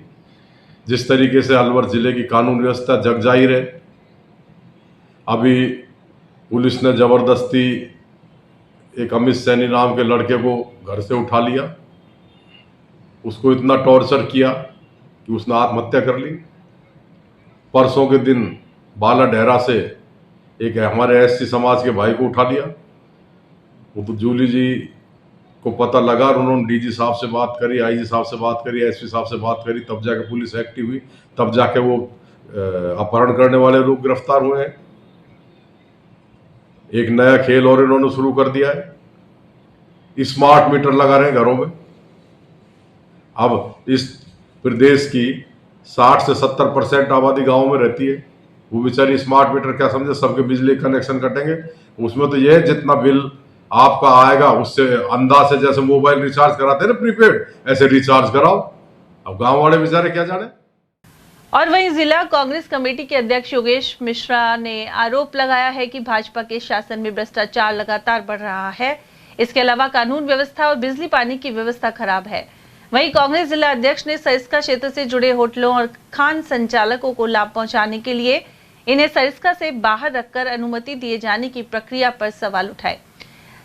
जिस तरीके से अलवर जिले की कानून व्यवस्था जग जाहिर है, अभी पुलिस ने जबरदस्ती एक अमित सैनी नाम के लड़के को घर से उठा लिया, उसको इतना टॉर्चर किया कि उसने आत्महत्या कर ली। परसों के दिन बाला डेहरा से एक हमारे SC समाज के भाई को उठा लिया। वो तो जूली जी को पता लगा और उन्होंने DG साहब से बात करी, IG साहब से बात करी, SP साहब से बात करी, तब जाके पुलिस एक्टिव हुई, तब जाके वो अपहरण करने वाले लोग गिरफ्तार हुए हैं। एक नया खेल और इन्होंने शुरू कर दिया है, स्मार्ट मीटर लगा रहे हैं घरों में। अब इस प्रदेश की 60 से 70% आबादी गाँव में रहती है, वो बेचारी स्मार्ट मीटर क्या समझे, सबके बिजली कनेक्शन कटेंगे। उसमें तो ये जितना बिल आपका आएगा उससे अंदाज से, जैसे मोबाइल रिचार्ज कराते हैं ना प्रीपेड, ऐसे रिचार्ज कराओ। अब गांव वाले बेचारे क्या जाने। और वहीं जिला कांग्रेस कमेटी के अध्यक्ष योगेश मिश्रा ने आरोप लगाया है कि भाजपा के शासन में भ्रष्टाचार लगातार बढ़ रहा है। इसके अलावा कानून व्यवस्था और बिजली पानी की व्यवस्था खराब है। वहीं कांग्रेस जिला अध्यक्ष ने सरिस्का क्षेत्र से जुड़े होटलों और खान संचालकों को लाभ पहुंचाने के लिए इन्हें सरिस्का से बाहर रखकर अनुमति दिए जाने की प्रक्रिया पर सवाल उठाए।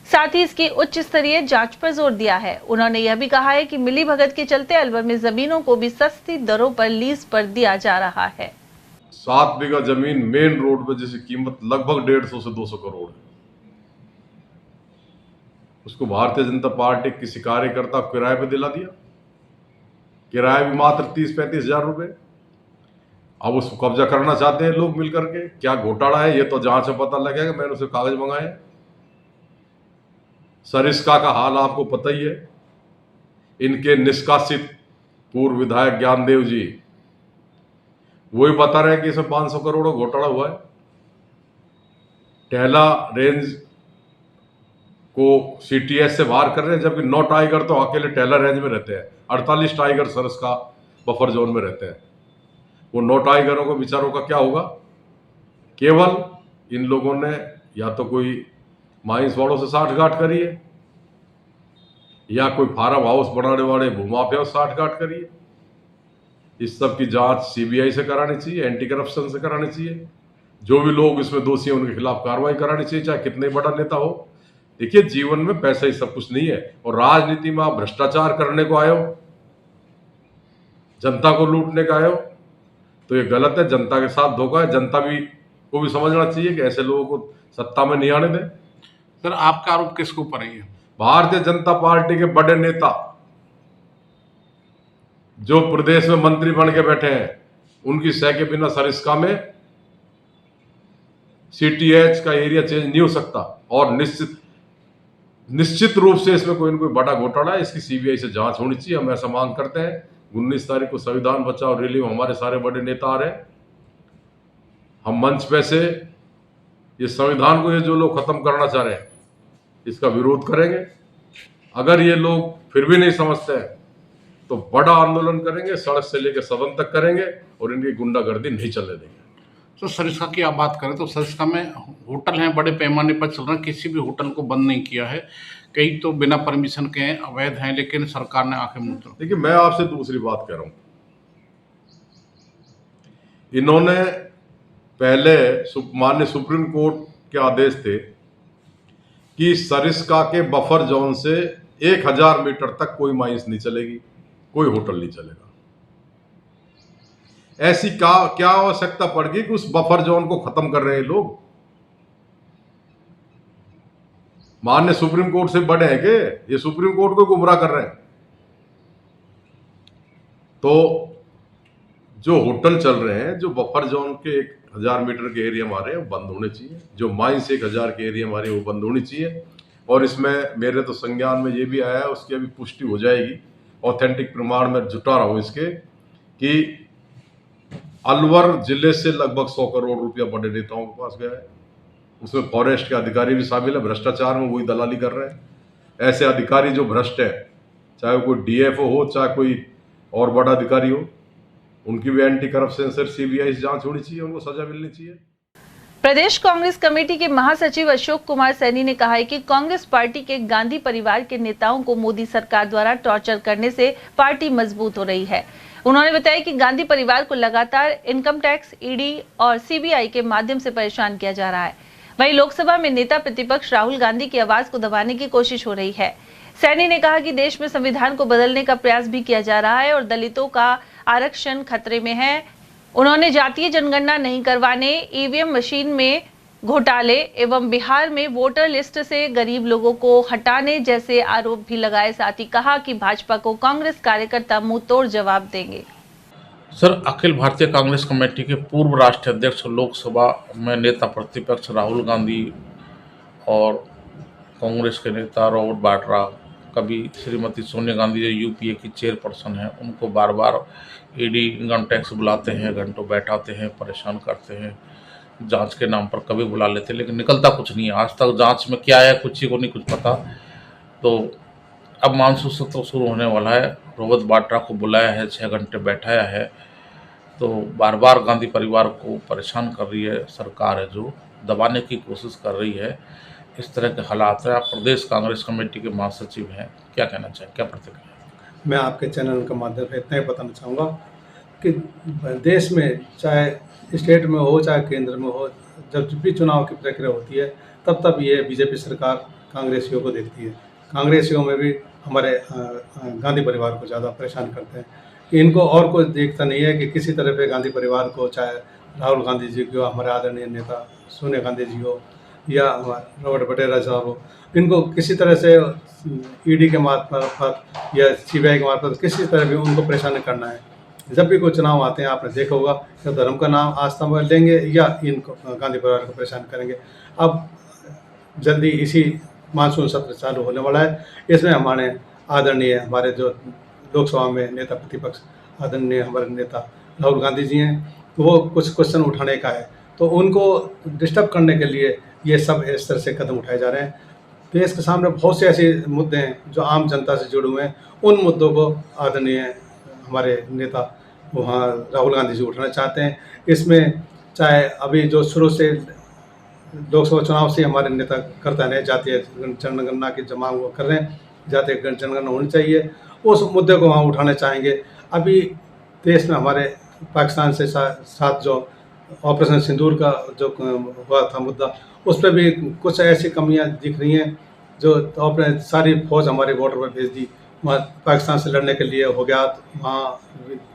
साथ ही इसकी उच्च स्तरीय जांच पर जोर दिया है। उन्होंने यह भी कहा है कि मिलीभगत के चलते अलवर में जमीनों को भी सस्ती दरों पर लीज पर दिया जा रहा है। 7 बीघा जमीन मेन रोड पे जिसकी कीमत लगभग 150 से 200 करोड़ है, उसको भारतीय जनता पार्टी किसी कार्यकर्ता को किराए पे दिला दिया। किराया भी मात्र 30-35 हजार रुपए। अब उसको कब्जा करना चाहते हैं लोग मिलकर के। क्या घोटाला है ये तो जांच में पता लगेगा। मैंने उसे कागज मंगाए। सरिस्का का हाल आपको पता ही है। इनके निष्कासित पूर्व विधायक ज्ञानदेव जी वही बता रहे हैं कि इसमें 500 करोड़ का घोटाला हुआ है। टहला रेंज को CTS से बाहर कर रहे हैं, जबकि 9 टाइगर तो अकेले टहला रेंज में रहते हैं। 48 टाइगर सरिस्का बफर जोन में रहते हैं। वो 9 टाइगरों को बेचारों का क्या होगा। केवल इन लोगों ने या तो कोई माइंस वालों से साठगांठ करी है, या कोई फार्म हाउस बनाने वाले भूमाफिया से साठगांठ करी है। इस सब की जांच CBI से करानी चाहिए, एंटी करप्शन से करानी चाहिए। जो भी लोग इसमें दोषी हैं उनके खिलाफ कार्रवाई करानी चाहिए, चाहे कितने बड़ा नेता हो। देखिए, जीवन में पैसा ही सब कुछ नहीं है, और राजनीति में आप भ्रष्टाचार करने को आए हो, जनता को लूटने का आए हो, तो ये गलत है। जनता के साथ धोखा है। जनता को भी समझना चाहिए कि ऐसे लोगों को सत्ता में नहीं आने दें। सर, आपका आरोप किसके ऊपर है? भारतीय जनता पार्टी के बड़े नेता जो प्रदेश में मंत्री बन के बैठे हैं, उनकी सह के बिना सरिस्का में CTH का एरिया चेंज नहीं हो सकता। और निश्चित रूप से इसमें कोई न कोई बड़ा घोटाला है। इसकी CBI से जांच होनी चाहिए। हम ऐसा मांग करते हैं। 19 तारीख को संविधान बचाओ रैली में हमारे सारे बड़े नेता आ रहे हैं। हम मंच पे से ये संविधान को ये जो लोग खत्म करना चाह रहे हैं, इसका विरोध करेंगे। अगर ये लोग फिर भी नहीं समझते हैं तो बड़ा आंदोलन करेंगे, सड़क से लेकर सदन तक करेंगे, और इनकी गुंडागर्दी नहीं चलने देंगे। तो सरिस्का की आप बात करें तो सरिस्का में होटल हैं, बड़े पैमाने पर चल रहे हैं। किसी भी होटल को बंद नहीं किया है। कई तो बिना परमिशन के हैं, अवैध हैं, लेकिन सरकार ने आंखें मूंद दी। देखिए, मैं आपसे दूसरी बात कह रहा हूं। इन्होंने पहले माननीय सुप्रीम कोर्ट के आदेश थे कि सरिस्का के बफर जोन से 1000 मीटर तक कोई माइंस नहीं चलेगी, कोई होटल नहीं चलेगा। ऐसी क्या आवश्यकता पड़ गई कि उस बफर जोन को खत्म कर रहे हैं लोग। माननीय सुप्रीम कोर्ट से बड़े हैं के? ये सुप्रीम कोर्ट को गुमराह कर रहे हैं। तो जो होटल चल रहे हैं, जो बफर जोन के 1000 मीटर के एरिया हमारे वो बंद होने चाहिए, जो माइंस 1000 के एरिया हमारे वो बंद होनी चाहिए। और इसमें मेरे तो संज्ञान में ये भी आया है, उसकी अभी पुष्टि हो जाएगी, ऑथेंटिक प्रमाण में जुटा रहा हूँ इसके, कि अलवर जिले से लगभग 100 करोड़ रुपया बड़े नेताओं के पास गया है। उसमें फॉरेस्ट के अधिकारी भी शामिल है, भ्रष्टाचार में वही दलाली कर रहे हैं। ऐसे अधिकारी जो भ्रष्ट है, चाहे कोई डीएफओ हो, चाहे कोई और बड़ा अधिकारी हो, उनकी भी एंटी करप्शन से सीबीआई से जांच होनी चाहिए, उनको सजा मिलनी चाहिए। प्रदेश कांग्रेस कमेटी के महासचिव अशोक कुमार सैनी ने कहा है कि कांग्रेस पार्टी के गांधी परिवार के नेताओं को मोदी सरकार द्वारा टॉर्चर करने से पार्टी मजबूत हो रही है। उन्होंने बताया कि गांधी परिवार को लगातार इनकम टैक्स, ईडी और सीबीआई के माध्यम से परेशान किया जा रहा है। वहीं लोकसभा में नेता प्रतिपक्ष राहुल गांधी की आवाज को दबाने की कोशिश हो रही है। सैनी ने कहा कि देश में संविधान को बदलने का प्रयास भी किया जा रहा है और दलितों का आरक्षण खतरे में है। उन्होंने जातीय जनगणना नहीं करवाने, ईवीएम मशीन में घोटाले एवं बिहार में वोटर लिस्ट से गरीब लोगों को हटाने जैसे आरोप भी लगाए। साथ ही कहा कि भाजपा को कांग्रेस कार्यकर्ता मुंह तोड़ जवाब देंगे। सर, अखिल भारतीय कांग्रेस कमेटी के पूर्व राष्ट्रीय अध्यक्ष, लोकसभा में नेता प्रतिपक्ष राहुल गांधी और कांग्रेस के नेता रॉबर्ट वाड्रा, कभी श्रीमती सोनिया गांधी जो यूपीए की चेयरपर्सन है, उनको बार बार ईडी इनकम टैक्स बुलाते हैं, घंटों बैठाते हैं, परेशान करते हैं, जांच के नाम पर कभी बुला लेते हैं, लेकिन निकलता कुछ नहीं है। आज तक जांच में क्या है कुछ ही को नहीं कुछ पता। तो अब मानसून सत्र शुरू होने वाला है, रॉबर्ट वाड्रा को बुलाया है, 6 घंटे बैठाया है, तो बार बार गांधी परिवार को परेशान कर रही है सरकार, है जो दबाने की कोशिश कर रही है। इस तरह के हालात है। आप प्रदेश कांग्रेस कमेटी के महासचिव हैं, क्या कहना चाहें, क्या प्रतिक्रिया? मैं आपके चैनल के माध्यम से इतना ही बताना चाहूँगा कि देश में चाहे स्टेट में हो चाहे केंद्र में हो, जब भी चुनाव की प्रक्रिया होती है तब ये बीजेपी सरकार कांग्रेसियों को देखती है। कांग्रेसियों में भी हमारे गांधी परिवार को ज़्यादा परेशान करते हैं। इनको और कोई देखता नहीं है कि किसी तरह पे गांधी परिवार को, चाहे राहुल गांधी जी को, हमारे आदरणीय नेता सोनिया गांधी जी हो या रॉबर्ट वाड्रा साहब हो, इनको किसी तरह से ईडी के मार्फत या सीबीआई के मार्फत किसी तरह भी उनको परेशान करना है। जब भी कोई चुनाव आते हैं, आपने देखा होगा, या धर्म का नाम आस्था में लेंगे या इनको गांधी परिवार को परेशान करेंगे। अब जल्दी इसी मानसून सत्र चालू होने वाला है, इसमें हमारे आदरणीय, हमारे जो लोकसभा में नेता प्रतिपक्ष आदरणीय हमारे नेता राहुल गांधी जी हैं, वो कुछ क्वेश्चन उठाने का है, तो उनको डिस्टर्ब करने के लिए ये सब इस तरह से कदम उठाए जा रहे हैं। देश के सामने बहुत से ऐसे मुद्दे हैं जो आम जनता से जुड़े हुए हैं, उन मुद्दों को आदरणीय हमारे नेता वहाँ राहुल गांधी जी उठाना चाहते हैं। इसमें चाहे अभी जो शुरू से लोकसभा चुनाव से हमारे नेता करता है, जातीय जनगणना की जमा वो कर रहे हैं, जातीय जनगणना होनी चाहिए, उस मुद्दे को वहाँ उठाना चाहेंगे। अभी देश में हमारे पाकिस्तान से साथ जो ऑपरेशन सिंदूर का जो हुआ था मुद्दा, उस पर भी कुछ ऐसी कमियां दिख रही हैं जो अपने सारी फौज हमारे बॉर्डर पर भेज दी, वहाँ पाकिस्तान से लड़ने के लिए हो गया। वहाँ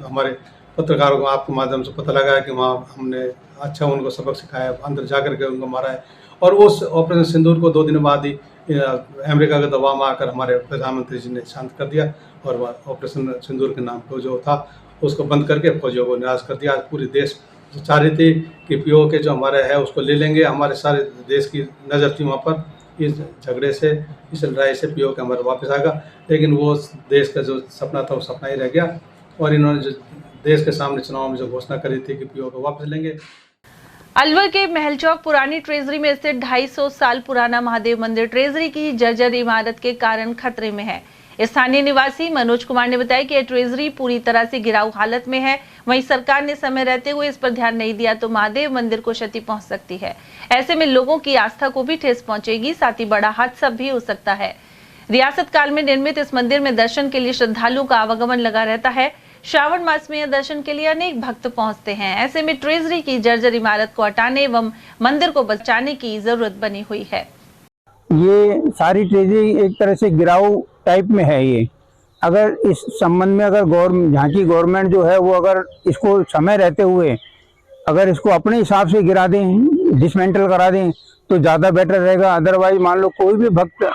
हमारे पत्रकारों को आपके माध्यम से पता लगा है कि वहाँ हमने अच्छा उनको सबक सिखाया, अंदर जा कर के उनको मारा है। और उस ऑपरेशन सिंदूर को 2 दिन बाद ही अमेरिका का दबाव में आकर हमारे प्रधानमंत्री जी ने शांत कर दिया और ऑपरेशन सिंदूर के नाम पर जो था उसको बंद करके फौजियों को निराश कर दिया। आज पूरी देश चाह रही थी कि पीओ के जो हमारे है उसको ले लेंगे, हमारे सारे देश की नज़र थी वहाँ पर, इस झगड़े से, इस लड़ाई से पीओ के हमारे वापस आएगा, लेकिन वो देश का जो सपना था वो सपना ही रह गया। और इन्होंने जो देश के सामने चुनाव में जो घोषणा करी थी कि पीओ को वापस लेंगे। अलवर के महल चौक पुरानी ट्रेजरी में स्थित 250 साल पुराना महादेव मंदिर ट्रेजरी की जर्जर इमारत के कारण खतरे में है। स्थानीय निवासी मनोज कुमार ने बताया कि यह ट्रेजरी पूरी तरह से गिराऊ हालत में है। वहीं सरकार ने समय रहते हुए इस पर ध्यान नहीं दिया तो महादेव मंदिर को क्षति पहुंच सकती है। ऐसे में लोगों की आस्था को भी ठेस पहुंचेगी, साथ ही बड़ा हादसा भी हो सकता है। रियासत काल में निर्मित इस मंदिर में दर्शन के लिए श्रद्धालुओं का आवागमन लगा रहता है। श्रावण मास में यह दर्शन के लिए अनेक भक्त पहुंचते हैं। ऐसे में ट्रेजरी की जर्जर इमारत को हटाने एवं मंदिर को बचाने की जरूरत बनी हुई है। ये सारी ट्रेजरी एक तरह से गिराऊ टाइप में है। ये अगर इस संबंध में अगर यहाँ की गवर्नमेंट जो है वो अगर इसको समय रहते हुए अगर इसको अपने हिसाब से गिरा दें, डिसमेंटल करा दें, तो ज़्यादा बेटर रहेगा। अदरवाइज मान लो कोई भी भक्त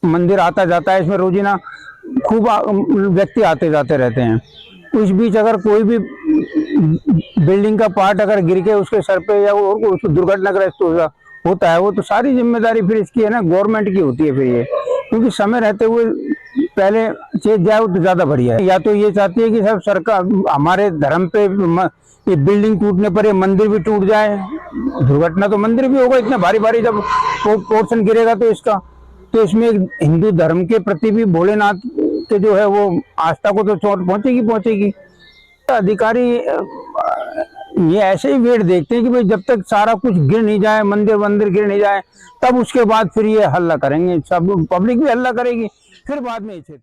मंदिर आता जाता है, इसमें रोजीना खूब व्यक्ति आते जाते रहते हैं। उस बीच अगर कोई भी बिल्डिंग का पार्ट अगर गिर के उसके सर पे या वो दुर्घटनाग्रस्त होता है, वो तो सारी जिम्मेदारी फिर इसकी है ना, गवर्नमेंट की होती है फिर ये, क्योंकि समय रहते हुए पहले चेत जाए तो ज़्यादा बढ़िया है। या तो ये चाहती है कि सब सरकार हमारे धर्म पे ये बिल्डिंग टूटने पर ये मंदिर भी टूट जाए, दुर्घटना तो मंदिर भी होगा, इतना भारी भारी जब पोर्शन गिरेगा तो इसका, तो इसमें हिंदू धर्म के प्रति भी भोलेनाथ के जो है वो आस्था को तो चोट पहुंचेगी। अधिकारी ये ऐसे ही वेट देखते हैं कि भाई जब तक सारा कुछ गिर नहीं जाए, मंदिर गिर नहीं जाए, तब उसके बाद फिर ये हल्ला करेंगे, सब पब्लिक भी हल्ला करेगी, फिर बाद में इसे।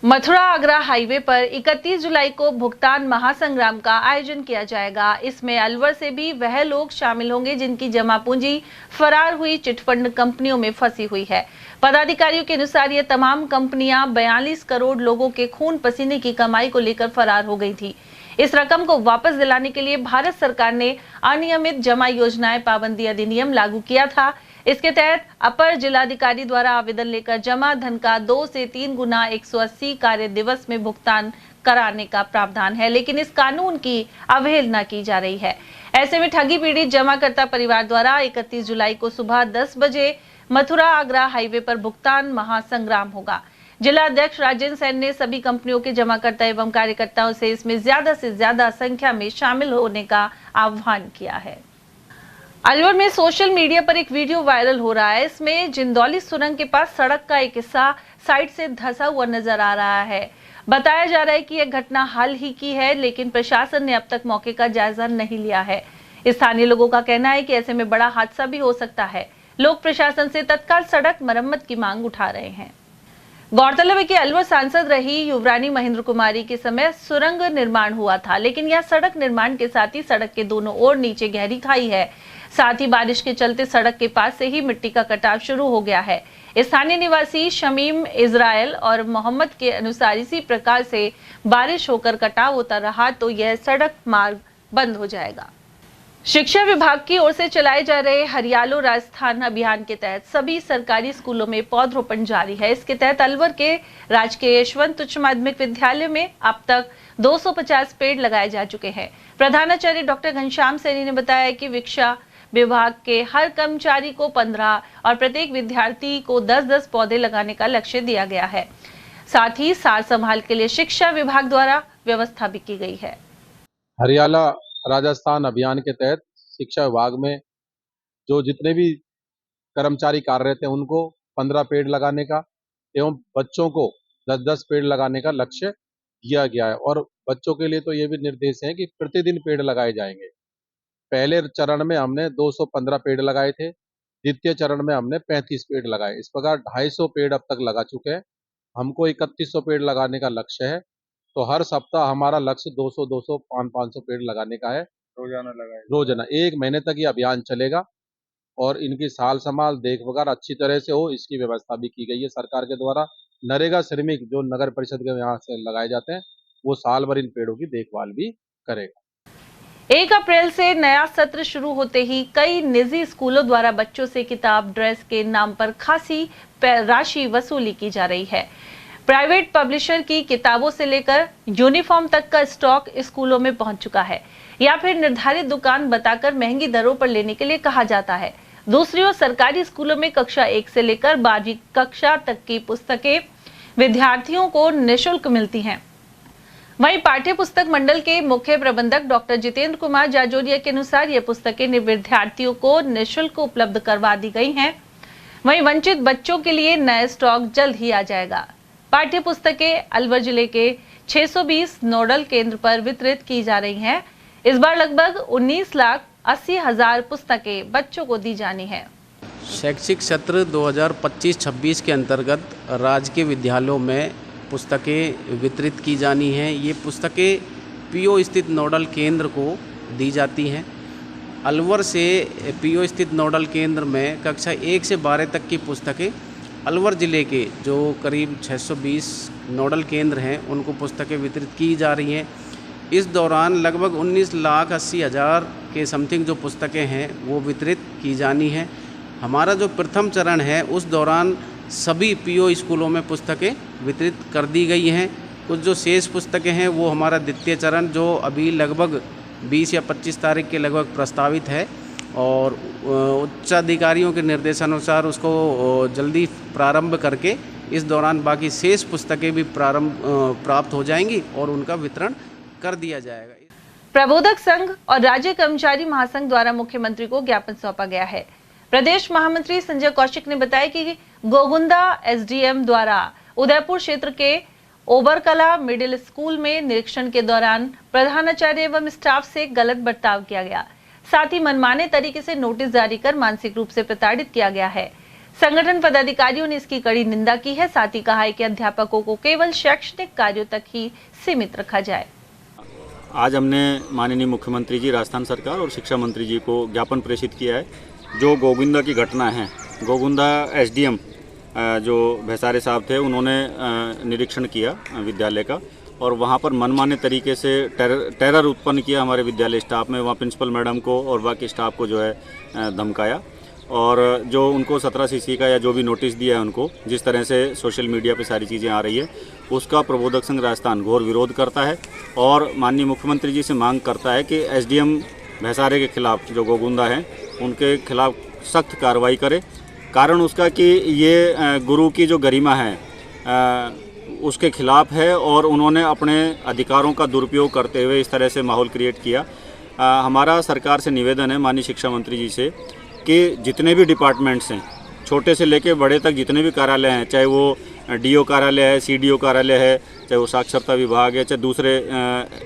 मथुरा आगरा हाईवे पर 31 जुलाई को भुगतान महासंग्राम का आयोजन किया जाएगा। इसमें अलवर से भी वह लोग शामिल होंगे जिनकी जमा पूंजी फरार हुई चिटफंड कंपनियों में फंसी हुई है। पदाधिकारियों के अनुसार ये तमाम कंपनियां 42 करोड़ लोगों के खून पसीने की कमाई को लेकर फरार हो गई थी। इस रकम को वापस दिलाने के लिए भारत सरकार ने अनियमित जमा योजनाएं पाबंदी अधिनियम लागू किया था। इसके तहत अपर जिलाधिकारी द्वारा आवेदन लेकर जमा धन का 2 से 3 गुना 180 कार्य दिवस में भुगतान कराने का प्रावधान है, लेकिन इस कानून की अवहेलना की जा रही है। ऐसे में ठगी पीड़ित जमाकर्ता परिवार द्वारा 31 जुलाई को सुबह 10 बजे मथुरा आगरा हाईवे पर भुगतान महासंग्राम होगा। जिला अध्यक्ष राजेंद्र सेन ने सभी कंपनियों के जमाकर्ता एवं कार्यकर्ताओं से इसमें ज्यादा से ज्यादा संख्या में शामिल होने का आह्वान किया है। अलवर में सोशल मीडिया पर एक वीडियो वायरल हो रहा है। इसमें जिंदौली सुरंग के पास सड़क का एक हिस्सा साइड से धंसा हुआ नजर आ रहा है। बताया जा रहा है कि यह घटना हाल ही की है, लेकिन प्रशासन ने अब तक मौके का जायजा नहीं लिया है। स्थानीय लोगों का कहना है कि ऐसे में बड़ा हादसा भी हो सकता है। लोग प्रशासन से तत्काल सड़क मरम्मत की मांग उठा रहे हैं। गौरतलब है कि अलवर सांसद रही युवरानी महेंद्र कुमारी के समय सुरंग निर्माण हुआ था, लेकिन यह सड़क निर्माण के साथ ही सड़क के दोनों ओर नीचे गहरी खाई है। साथ ही बारिश के चलते सड़क के पास से ही मिट्टी का कटाव शुरू हो गया है। स्थानीय निवासी शमीम इजराइल और मोहम्मद के अनुसार इसी प्रकार से बारिश होकर कटाव होता रहा तो यह सड़क मार्ग बंद हो जाएगा। शिक्षा विभाग की ओर से चलाए जा रहे हरियालो राजस्थान अभियान के तहत सभी सरकारी स्कूलों में पौधरोपण जारी है। इसके तहत अलवर के राजकीय यशवंत उच्च माध्यमिक विद्यालय में अब तक 250 पेड़ लगाए जा चुके हैं। प्रधानाचार्य डॉक्टर घनश्याम सैनी ने बताया कि शिक्षा विभाग के हर कर्मचारी को 15 और प्रत्येक विद्यार्थी को 10-10 पौधे लगाने का लक्ष्य दिया गया है। साथ ही सार संभाल के लिए शिक्षा विभाग द्वारा व्यवस्था भी की गई है। हरियाला राजस्थान अभियान के तहत शिक्षा विभाग में जो जितने भी कर्मचारी कार्यरत हैं उनको 15 पेड़ लगाने का एवं बच्चों को 10-10 पेड़ लगाने का लक्ष्य दिया गया है। और बच्चों के लिए तो ये भी निर्देश है कि प्रतिदिन पेड़ लगाए जाएंगे। पहले चरण में हमने 215 पेड़ लगाए थे, द्वितीय चरण में हमने 35 पेड़ लगाए। इस प्रकार 250 पेड़ अब तक लगा चुके हैं। हमको 3100 पेड़ लगाने का लक्ष्य है, तो हर सप्ताह हमारा लक्ष्य 200, 500 पेड़ लगाने का है। रोजाना 1 महीने तक ये अभियान चलेगा और इनकी साल संभाल देख वगैरह अच्छी तरह से हो, इसकी व्यवस्था भी की गई है सरकार के द्वारा। नरेगा श्रमिक जो नगर परिषद के यहाँ से लगाए जाते हैं वो साल भर इन पेड़ों की देखभाल भी करेगा। 1 अप्रैल से नया सत्र शुरू होते ही कई निजी स्कूलों द्वारा बच्चों से किताब, ड्रेस के नाम पर खासी राशि वसूली की जा रही है। प्राइवेट पब्लिशर की किताबों से लेकर यूनिफॉर्म तक का स्टॉक स्कूलों में पहुंच चुका है, या फिर निर्धारित दुकान बताकर महंगी दरों पर लेने के लिए कहा जाता है। दूसरी ओर सरकारी स्कूलों में कक्षा 1 से लेकर 12वीं कक्षा तक की पुस्तकें विद्यार्थियों को निःशुल्क मिलती हैं। वहीं पाठ्य पुस्तक मंडल के मुख्य प्रबंधक डॉक्टर जितेंद्र कुमार जाजोरिया के अनुसार ये पुस्तकें विद्यार्थियों को निःशुल्क उपलब्ध करवा दी गई हैं। वहीं वंचित बच्चों के लिए नया स्टॉक जल्द ही आ जाएगा। पाठ्य पुस्तकें अलवर जिले के 620 नोडल केंद्र पर वितरित की जा रही हैं। इस बार लगभग 19,80,000 पुस्तकें बच्चों को दी जानी है। शैक्षिक सत्र 2025-26 के अंतर्गत राजकीय विद्यालयों में पुस्तकें वितरित की जानी हैं। ये पुस्तकें पीओ स्थित नोडल केंद्र को दी जाती हैं। अलवर से पीओ स्थित नोडल केंद्र में कक्षा 1 से 12 तक की पुस्तकें अलवर ज़िले के जो करीब 620 नोडल केंद्र हैं उनको पुस्तकें वितरित की जा रही हैं। इस दौरान लगभग 19,80,000 के समथिंग जो पुस्तकें हैं वो वितरित की जानी है। हमारा जो प्रथम चरण है उस दौरान सभी पीओ स्कूलों में पुस्तकें वितरित कर दी गई हैं। कुछ जो शेष पुस्तकें हैं वो हमारा द्वितीय चरण जो अभी लगभग 20 या 25 तारीख के लगभग प्रस्तावित है और उच्चाधिकारियों के निर्देशानुसार उसको जल्दी प्रारंभ करके इस दौरान बाकी शेष पुस्तकें भी प्राप्त हो जाएंगी और उनका वितरण कर दिया जाएगा। प्रबोधक संघ और राज्य कर्मचारी महासंघ द्वारा मुख्यमंत्री को ज्ञापन सौंपा गया है। प्रदेश महामंत्री संजय कौशिक ने बताया कि गोगुंदा एसडीएम द्वारा उदयपुर क्षेत्र के ओबरकला मिडिल स्कूल में निरीक्षण के दौरान प्रधानाचार्य एवं स्टाफ से गलत बर्ताव किया गया, साथ ही मनमाने तरीके से नोटिस जारी कर मानसिक रूप से प्रताड़ित किया गया है। संगठन पदाधिकारियों ने इसकी कड़ी निंदा की है, साथ ही कहा है कि अध्यापकों को केवल शैक्षणिक कार्यों तक ही सीमित रखा जाए। आज हमने माननीय मुख्यमंत्री जी, राजस्थान सरकार और शिक्षा मंत्री जी को ज्ञापन प्रेषित किया है। जो गोगुंदा की घटना है, गोगुंदा एसडीएम जो भैसारे साहब थे, उन्होंने निरीक्षण किया विद्यालय का और वहाँ पर मनमाने तरीके से टेरर उत्पन्न किया हमारे विद्यालय स्टाफ में। वहाँ प्रिंसिपल मैडम को और बाकी स्टाफ को जो है धमकाया और जो उनको 17 सीसी का या जो भी नोटिस दिया है उनको, जिस तरह से सोशल मीडिया पे सारी चीज़ें आ रही है, उसका प्रबोधक संघ राजस्थान घोर विरोध करता है और माननीय मुख्यमंत्री जी से मांग करता है कि एसडीएम भैसारे के खिलाफ जो गोगुंदा हैं उनके खिलाफ सख्त कार्रवाई करे। कारण उसका कि ये गुरु की जो गरिमा है उसके खिलाफ है और उन्होंने अपने अधिकारों का दुरुपयोग करते हुए इस तरह से माहौल क्रिएट किया। हमारा सरकार से निवेदन है माननीय शिक्षा मंत्री जी से कि जितने भी डिपार्टमेंट्स हैं, छोटे से लेकर बड़े तक जितने भी कार्यालय हैं, चाहे वो डीओ कार्यालय है, सीडीओ कार्यालय है, चाहे वो साक्षरता विभाग है, चाहे दूसरे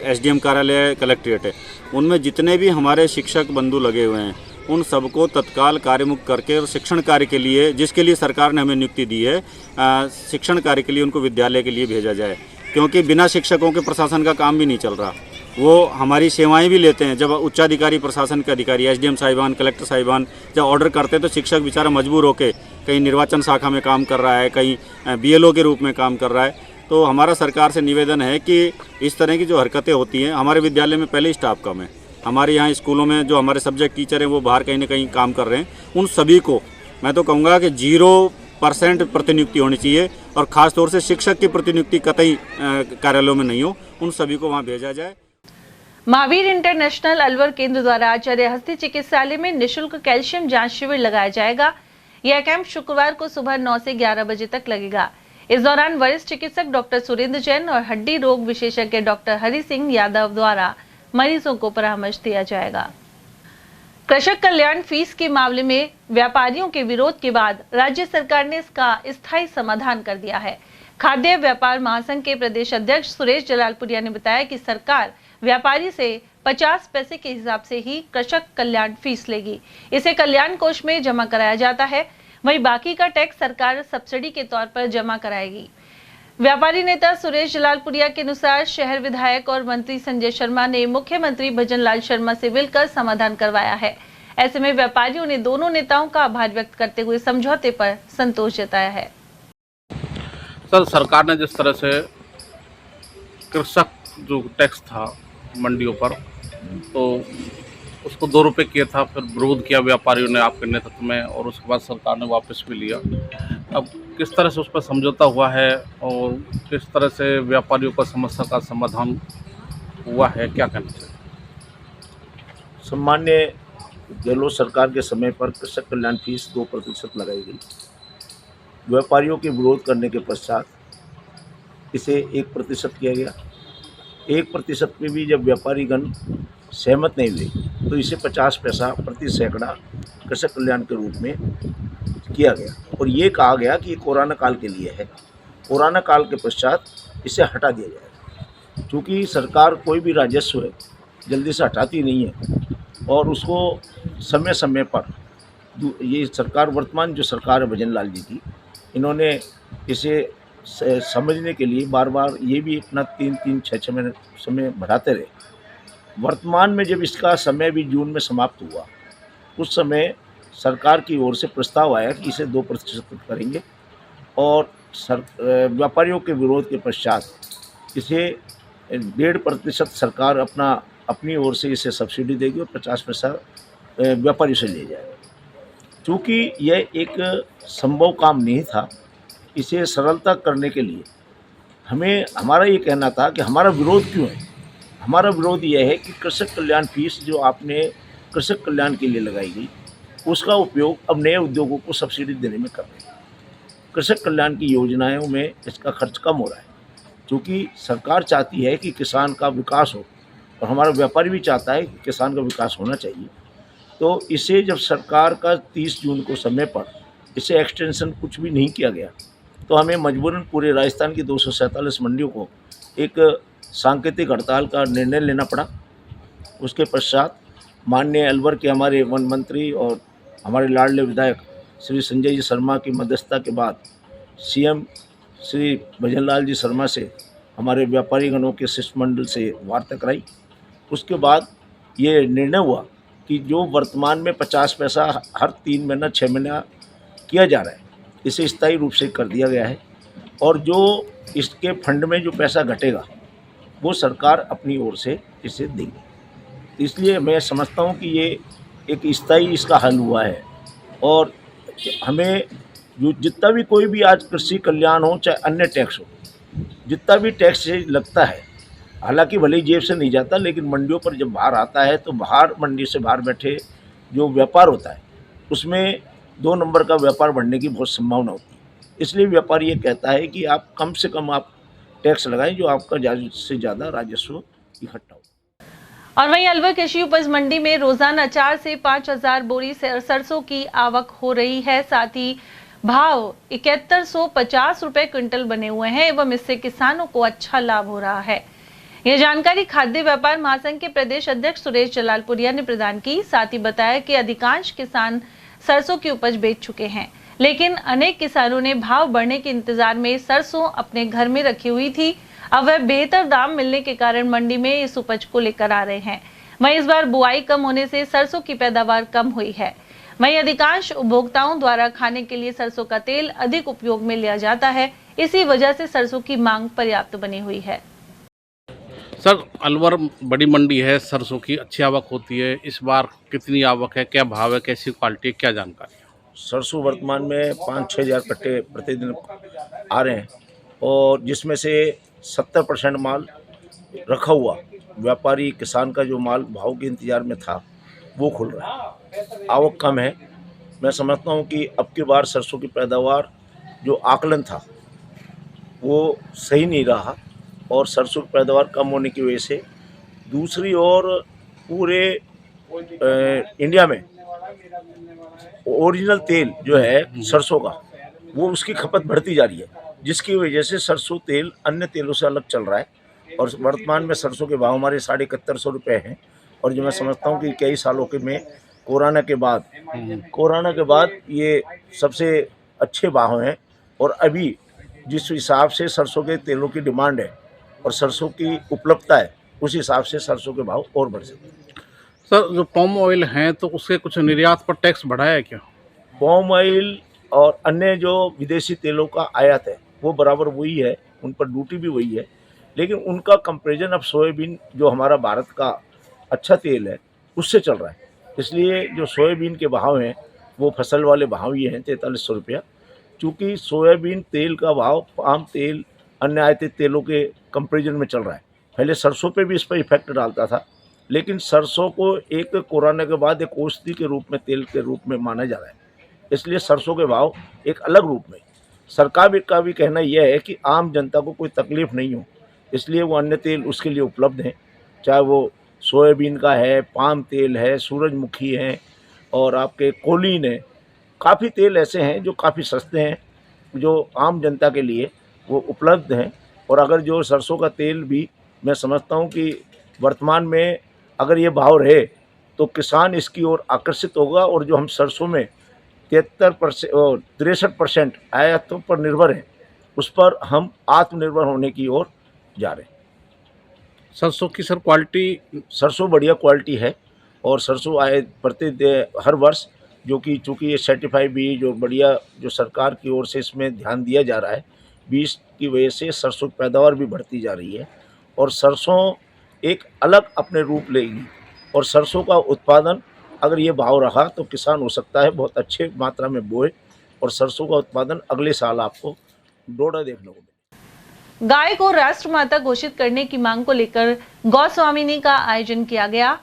एसडीएम कार्यालय है, कलेक्ट्रेट है, उनमें जितने भी हमारे शिक्षक बंधु लगे हुए हैं उन सबको तत्काल कार्यमुक्त करके और शिक्षण कार्य के लिए, जिसके लिए सरकार ने हमें नियुक्ति दी है, शिक्षण कार्य के लिए उनको विद्यालय के लिए भेजा जाए। क्योंकि बिना शिक्षकों के प्रशासन का काम भी नहीं चल रहा। वो हमारी सेवाएं भी लेते हैं। जब उच्चाधिकारी प्रशासन के अधिकारी एसडीएम साहिबान, कलेक्टर साहिबान जब ऑर्डर करते हैं तो शिक्षक बेचारा मजबूर होकर कहीं निर्वाचन शाखा में काम कर रहा है, कहीं बीएलओ के रूप में काम कर रहा है। तो हमारा सरकार से निवेदन है कि इस तरह की जो हरकतें होती हैं, हमारे विद्यालय में पहले ही स्टाफ कम है, हमारे यहाँ स्कूलों में जो हमारे सब्जेक्ट टीचर हैं वो बाहर कहीं ना कहीं काम कर रहे हैं, उन सभी को मैं तो कहूँगा कि 0% प्रतिनियुक्ति होनी चाहिए और ख़ास तौर से शिक्षक की प्रतिनियुक्ति कतई कार्यालयों में नहीं हो, उन सभी को वहाँ भेजा जाए। महावीर इंटरनेशनल अलवर केंद्र द्वारा आचार्य हस्ती चिकित्सालय में निःशुल्क कैल्शियम जांच शिविर लगाया जाएगा। यह कैंप शुक्रवार को सुबह 9 से 11 बजे तक लगेगा। इस दौरान वरिष्ठ चिकित्सक डॉक्टर सुरेंद्र जैन और हड्डी रोग विशेषज्ञ डॉक्टर हरि सिंह यादव द्वारा मरीजों को परामर्श दिया जाएगा। कृषक कल्याण फीस के मामले में व्यापारियों के विरोध के बाद राज्य सरकार ने इसका स्थायी समाधान कर दिया है। खाद्य व्यापार महासंघ के प्रदेश अध्यक्ष सुरेश जलालपुरिया ने बताया कि सरकार व्यापारी से 50 पैसे के हिसाब से ही कृषक कल्याण फीस लेगी। इसे कल्याण कोष में जमा कराया जाता है, वहीं बाकी का टैक्स सरकार सब्सिडी के तौर पर जमा कराएगी। व्यापारी नेता सुरेश जलालपुरिया के अनुसार शहर विधायक और मंत्री संजय शर्मा ने मुख्यमंत्री भजनलाल शर्मा से मिलकर समाधान करवाया है। ऐसे में व्यापारियों ने दोनों नेताओं का आभार व्यक्त करते हुए समझौते पर संतोष जताया है। सर, सरकार ने जिस तरह से कृषक जो टैक्स था मंडियों पर, तो उसको 2 रुपये किया था, फिर विरोध किया व्यापारियों ने आपके नेतृत्व में और उसके बाद सरकार ने वापस भी लिया। अब किस तरह से उस पर समझौता हुआ है और किस तरह से व्यापारियों का समस्या का समाधान हुआ है, क्या कहना चाहिए? सम्मान्य गहलोत सरकार के समय पर कृषक कल्याण फीस 2% लगाई गई। व्यापारियों के विरोध करने के पश्चात इसे 1% किया गया। 1% में भी जब व्यापारीगण सहमत नहीं हुए तो इसे 50 पैसा प्रति सैकड़ा कृषक कल्याण के रूप में किया गया और ये कहा गया कि ये कोरोना काल के लिए है। कोरोना काल के पश्चात इसे हटा दिया जाएगा। चूँकि सरकार कोई भी राजस्व जल्दी से हटाती नहीं है और उसको समय समय पर, ये सरकार वर्तमान जो सरकार है भजनलाल जी की, इन्होंने इसे समझने के लिए बार बार ये भी अपना 3-3, 6-6 महीने समय बढ़ाते रहे। वर्तमान में जब इसका समय भी जून में समाप्त हुआ, उस समय सरकार की ओर से प्रस्ताव आया कि इसे 2% करेंगे और व्यापारियों के विरोध के पश्चात इसे 1.5% सरकार अपना अपनी ओर से इसे सब्सिडी देगी और 50 पैसा व्यापारी से ले जाएगा। चूँकि यह एक संभव काम नहीं था, इसे सरलता करने के लिए हमारा ये कहना था कि हमारा विरोध क्यों है। हमारा विरोध यह है कि कृषक कल्याण फीस जो आपने कृषक कल्याण के लिए लगाई गई, उसका उपयोग अब नए उद्योगों को सब्सिडी देने में कर रहे हैं। कृषक कल्याण की योजनाओं में इसका खर्च कम हो रहा है, क्योंकि सरकार चाहती है कि किसान का विकास हो और हमारा व्यापारी भी चाहता है कि किसान का विकास होना चाहिए। तो इसे जब सरकार का 30 जून को समय पर इसे एक्सटेंशन कुछ भी नहीं किया गया, तो हमें मजबूरन पूरे राजस्थान की 247 मंडियों को एक सांकेतिक हड़ताल का निर्णय लेना पड़ा। उसके पश्चात माननीय अलवर के हमारे वन मंत्री और हमारे लाडले विधायक श्री संजय जी शर्मा की मध्यस्थता के बाद सीएम श्री भजनलाल जी शर्मा से हमारे व्यापारी गणों के शिष्टमंडल से वार्ता कराई। उसके बाद ये निर्णय हुआ कि जो वर्तमान में 50 पैसा हर 3 महीना 6 महीना किया जा रहा है, इसे स्थायी रूप से कर दिया गया है और जो इसके फंड में जो पैसा घटेगा वो सरकार अपनी ओर से इसे देगी। इसलिए मैं समझता हूँ कि ये एक स्थायी इसका हल हुआ है और हमें जो जितना भी कोई भी आज कृषि कल्याण हो चाहे अन्य टैक्स हो, जितना भी टैक्स लगता है, हालांकि भले ही जेब से नहीं जाता, लेकिन मंडियों पर जब बाहर आता है तो बाहर मंडी से बाहर बैठे जो व्यापार होता है उसमें 2 नंबर का व्यापार बढ़ने की बहुत संभावना होती है। इसलिए व्यापारी ये कहता है कि आप कम से कम आप टैक्स लगाएं जो आपका ज़्यादा से ज़्यादा राजस्व इकट्ठा हो। और वहीं अलवर कृषि उपज मंडी में रोजाना 4 से 5,000 बोरी सरसों की आवक हो रही है। साथ ही भाव 7150 रुपए क्विंटल बने हुए हैं एवं इससे किसानों को अच्छा लाभ हो रहा है। यह जानकारी खाद्य व्यापार महासंघ के प्रदेश अध्यक्ष सुरेश जलालपुरिया ने प्रदान की। साथ ही बताया कि अधिकांश किसान सरसों की उपज बेच चुके हैं, लेकिन अनेक किसानों ने भाव बढ़ने के इंतजार में सरसों अपने घर में रखी हुई थी। अब वह बेहतर दाम मिलने के कारण मंडी में इस उपज को लेकर आ रहे हैं। वहीं इस बार बुआई कम होने से सरसों की पैदावार कम हुई है। वहीं अधिकांश उपभोक्ताओं द्वारा खाने के लिए सरसों का तेल अधिक उपयोग में लिया जाता है, इसी वजह से सरसों की मांग पर्याप्त बनी हुई है। सर, अलवर बड़ी मंडी है, सरसों की अच्छी आवक होती है, इस बार कितनी आवक है, क्या भाव है, कैसी क्वालिटी है, क्या जानकारी? सरसों वर्तमान में 5-6 हज़ार कट्टे प्रतिदिन आ रहे हैं और जिसमें से 70% माल रखा हुआ व्यापारी किसान का जो माल भाव के इंतजार में था वो खुल रहा है। आवक कम है। मैं समझता हूँ कि अब की बार सरसों की पैदावार जो आकलन था वो सही नहीं रहा और सरसों की पैदावार कम होने की वजह से दूसरी ओर पूरे इंडिया में ओरिजिनल तेल जो है सरसों का वो उसकी खपत बढ़ती जा रही है, जिसकी वजह से सरसों तेल अन्य तेलों से अलग चल रहा है और वर्तमान में सरसों के भाव हमारे 7150 रुपये हैं। और जो मैं समझता हूँ कि कई सालों के में कोरोना के बाद ये सबसे अच्छे भाव हैं और अभी जिस हिसाब से सरसों के तेलों की डिमांड है और सरसों की उपलब्धता है उस हिसाब से सरसों के भाव और बढ़ सकते हैं। सर, जो पाम ऑयल है तो उसके कुछ निर्यात पर टैक्स बढ़ाया है क्या? पाम ऑयल और अन्य जो विदेशी तेलों का आयात है वो बराबर वही है, उन पर ड्यूटी भी वही है, लेकिन उनका कंपैरिजन अब सोयाबीन जो हमारा भारत का अच्छा तेल है उससे चल रहा है। इसलिए जो सोयाबीन के भाव हैं वो फसल वाले भाव ही हैं 4300 रुपया, चूँकि सोयाबीन तेल का भाव पाम तेल अन्य आयातित तेलों के कंपैरिजन में चल रहा है। पहले सरसों पे भी इस पर इफेक्ट डालता था, लेकिन सरसों को एक कोरोना के बाद एक औषधि के रूप में तेल के रूप में माना जा रहा है, इसलिए सरसों के भाव एक अलग रूप में। सरकार का भी कहना यह है कि आम जनता को कोई तकलीफ नहीं हो, इसलिए वो अन्य तेल उसके लिए उपलब्ध हैं, चाहे वो सोयाबीन का है, पाम तेल है, सूरजमुखी है और आपके कोलिन है। काफ़ी तेल ऐसे हैं जो काफ़ी सस्ते हैं, जो आम जनता के लिए वो उपलब्ध हैं। और अगर जो सरसों का तेल भी मैं समझता हूँ कि वर्तमान में अगर ये भाव रहे तो किसान इसकी ओर आकर्षित होगा और जो हम सरसों में 63% आयातों पर निर्भर हैं उस पर हम आत्मनिर्भर होने की ओर जा रहे हैं। सरसों की सर क्वालिटी? सरसों बढ़िया क्वालिटी है और सरसों आए हर वर्ष जो कि चूँकि ये सर्टिफाइड बीज जो बढ़िया जो सरकार की ओर से इसमें ध्यान दिया जा रहा है, बीज की वजह से सरसों की पैदावार भी बढ़ती जा रही है और सरसों एक अलग अपने रूप लेगी। और सरसों का उत्पादन अगर ये भाव रहा तो किसान हो सकता है बहुत अच्छे मात्रा में बोए और सरसों का उत्पादन अगले साल आपको डोडा देखने को मिले। गाय को राष्ट्रमाता घोषित करने की मांग को लेकर गौस्वामिनी का आयोजन किया गया।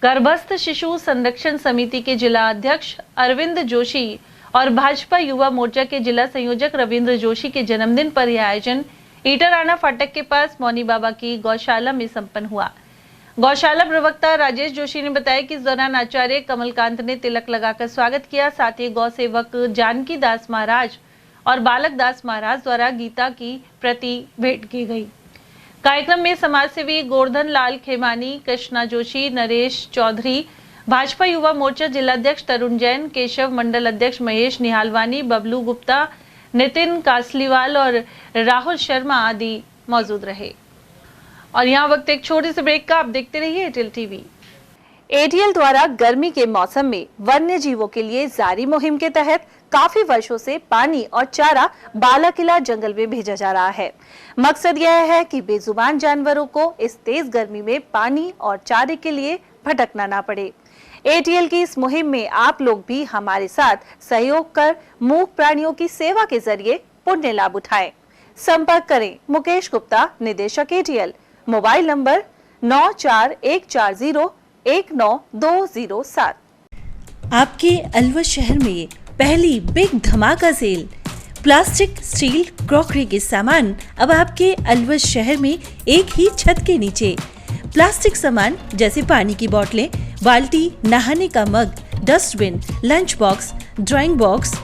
गर्भस्थ शिशु संरक्षण समिति के जिला अध्यक्ष अरविंद जोशी और भाजपा युवा मोर्चा के जिला संयोजक रविंद्र जोशी के जन्मदिन पर यह आयोजन ईटराना फाटक के पास मौनी बाबा की गौशाला में संपन्न हुआ। गौशाला प्रवक्ता राजेश जोशी ने बताया कि इस दौरान आचार्य कमलकांत ने तिलक लगाकर स्वागत किया। साथ ही गौ सेवक जानकी दास महाराज और बालक दास महाराज द्वारा गीता की प्रति भेंट की गई। कार्यक्रम में समाजसेवी गोवर्धन लाल खेमानी, कृष्णा जोशी, नरेश चौधरी, भाजपा युवा मोर्चा जिलाध्यक्ष तरुण जैन, केशव मंडल अध्यक्ष महेश निहालवानी, बबलू गुप्ता, नितिन कासलीवाल और राहुल शर्मा आदि मौजूद रहे। और यहाँ वक्त एक छोटे से ब्रेक का, आप देखते रहिए एटीएल टीवी। एटीएल द्वारा गर्मी के मौसम में वन्य जीवों के लिए जारी मुहिम के तहत काफी वर्षों से पानी और चारा बालाकिला जंगल में भेजा जा रहा है। मकसद यह है कि बेजुबान जानवरों को इस तेज गर्मी में पानी और चारे के लिए भटकना ना पड़े। एटीएल की इस मुहिम में आप लोग भी हमारे साथ सहयोग कर मूक प्राणियों की सेवा के जरिए पुण्य लाभ उठाएं। संपर्क करें मुकेश गुप्ता, निदेशक एटीएल, मोबाइल नंबर 9414019207। आपके अलवर शहर में पहली बिग धमाका सेल। प्लास्टिक, स्टील, क्रॉकरी के सामान अब आपके अलवर शहर में एक ही छत के नीचे। प्लास्टिक सामान जैसे पानी की बोतलें, बाल्टी, नहाने का mug, dustbin, lunch box, drawing box,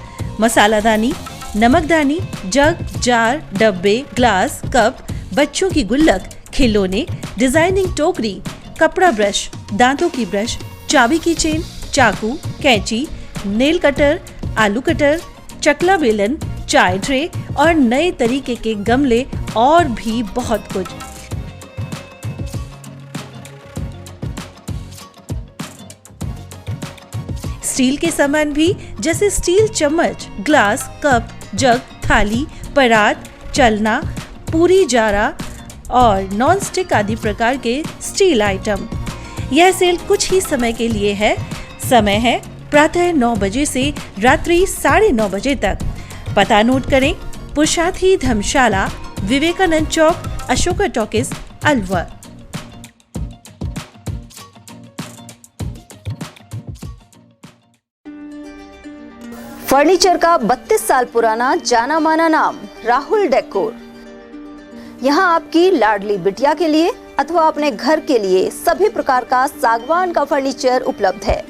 मसालादानी, नमकदानी, जग, जार, डब्बे, ग्लास, कप, बच्चों की गुल्लक, खिलौने, डिजाइनिंग टोकरी, कपड़ा ब्रश, दांतों की ब्रश, चाबी की चेन, चाकू, कैंची, नेल कटर, आलू कटर, चकला बेलन, चाय ट्रे और नए तरीके के गमले और भी बहुत कुछ। स्टील के सामान भी जैसे स्टील चम्मच, ग्लास, कप, जग, थाली, परात, चलना, पूरी जारा और नॉन स्टिक आदि प्रकार के स्टील आइटम। यह सेल कुछ ही समय के लिए है। समय है प्रातः 9 बजे से रात्रि 9:30 बजे तक। पता नोट करें, पुरुषार्थी धर्मशाला, विवेकानंद चौक, अशोका टॉकीज, अलवर। फर्नीचर का 32 साल पुराना जाना माना नाम राहुल डेकोर। यहाँ आपकी लाडली बिटिया के लिए अथवा अपने घर के लिए सभी प्रकार का सागवान का फर्नीचर उपलब्ध है।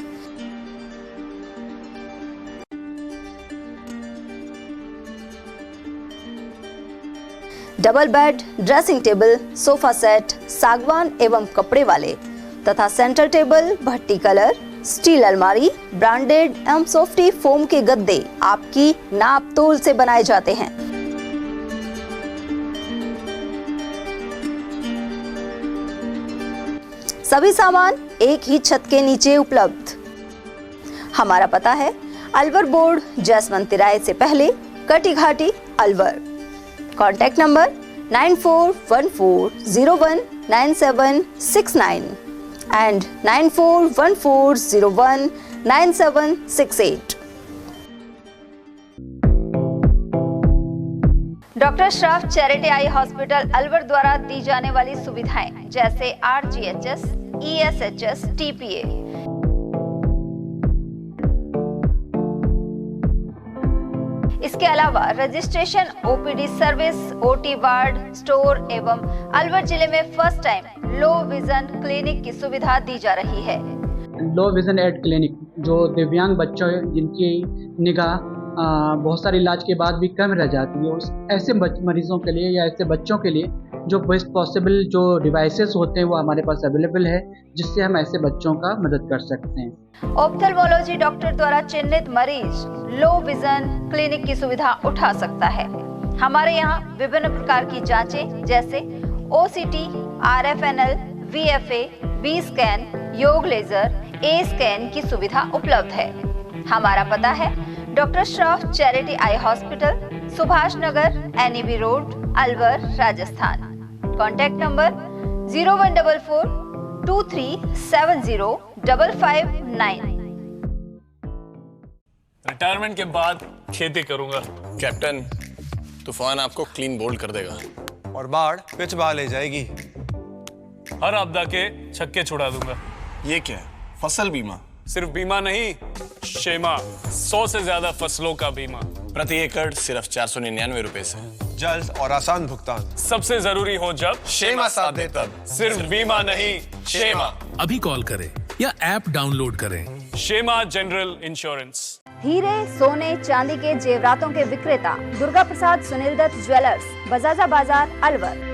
Double bed, dressing table, sofa set सागवान एवं कपड़े वाले तथा सेंटर टेबल, भट्टी कलर, स्टील अलमारी, ब्रांडेड एवं सॉफ्टी फोम के गद्दे आपकी नाप तोल से बनाए जाते हैं। सभी सामान एक ही छत के नीचे उपलब्ध। हमारा पता है अलवर बोर्ड, जैसमंत तिराहे से पहले, Kati Ghati, Alwar. Contact number 9414019769 and 9414019768। Doctor Shroff charity eye hospital Alwar द्वारा दी जाने वाली सुविधाएं जैसे RGHS, ESHS, TPA। इसके अलावा registration, OPD service, OT ward, store एवं अलवर जिले में first time low vision clinic की सुविधा दी जा रही है। लो विजन एड क्लिनिक जो दिव्यांग बच्चों जिनकी निगाह बहुत सारे इलाज के बाद भी कम रह जाती है, उस ऐसे मरीजों के लिए या ऐसे बच्चों के लिए जो बेस्ट पॉसिबल जो डिवाइसेस होते हैं वो हमारे पास अवेलेबल है, जिससे हम ऐसे बच्चों का मदद कर सकते हैं। ऑप्थेल्मोलॉजी डॉक्टर द्वारा चिन्हित मरीज लो विजन क्लिनिक की सुविधा उठा सकता है। हमारे यहाँ विभिन्न प्रकार की जांचें जैसे OCT, RFNL, VFA, V scan, YAG laser, A scan की सुविधा उपलब्ध है। हमारा पता है doctor Shroff charity eye hospital, Subhash Nagar, NEB road, Alwar, Rajasthan. Contact number 014423705559। Retirement के बाद खेती करूंगा। कैप्टन, तूफान आपको क्लीन बोल्ड कर देगा और बाढ़ पिच बहा ले जाएगी। हर आपदा के छक्के छुड़ा दूंगा। ये क्या है? फसल बीमा? सिर्फ बीमा नहीं, शेमा, 100 से ज्यादा फसलों का बीमा, प्रति एकड़ सिर्फ 499 रुपए से। जल्द और आसान भुगतान। सबसे जरूरी हो जब शेमा साथ दे तब। सिर्फ बीमा नहीं, शेमा। अभी कॉल करें या ऐप डाउनलोड करें। शेमा जनरल इंश्योरेंस। हीरे, सोने, चांदी के जेवरातों के विक्रेता दुर्गा प्रसाद सुनील दत्त ज्वेलर्स, बजाजा बाजार, अलवर।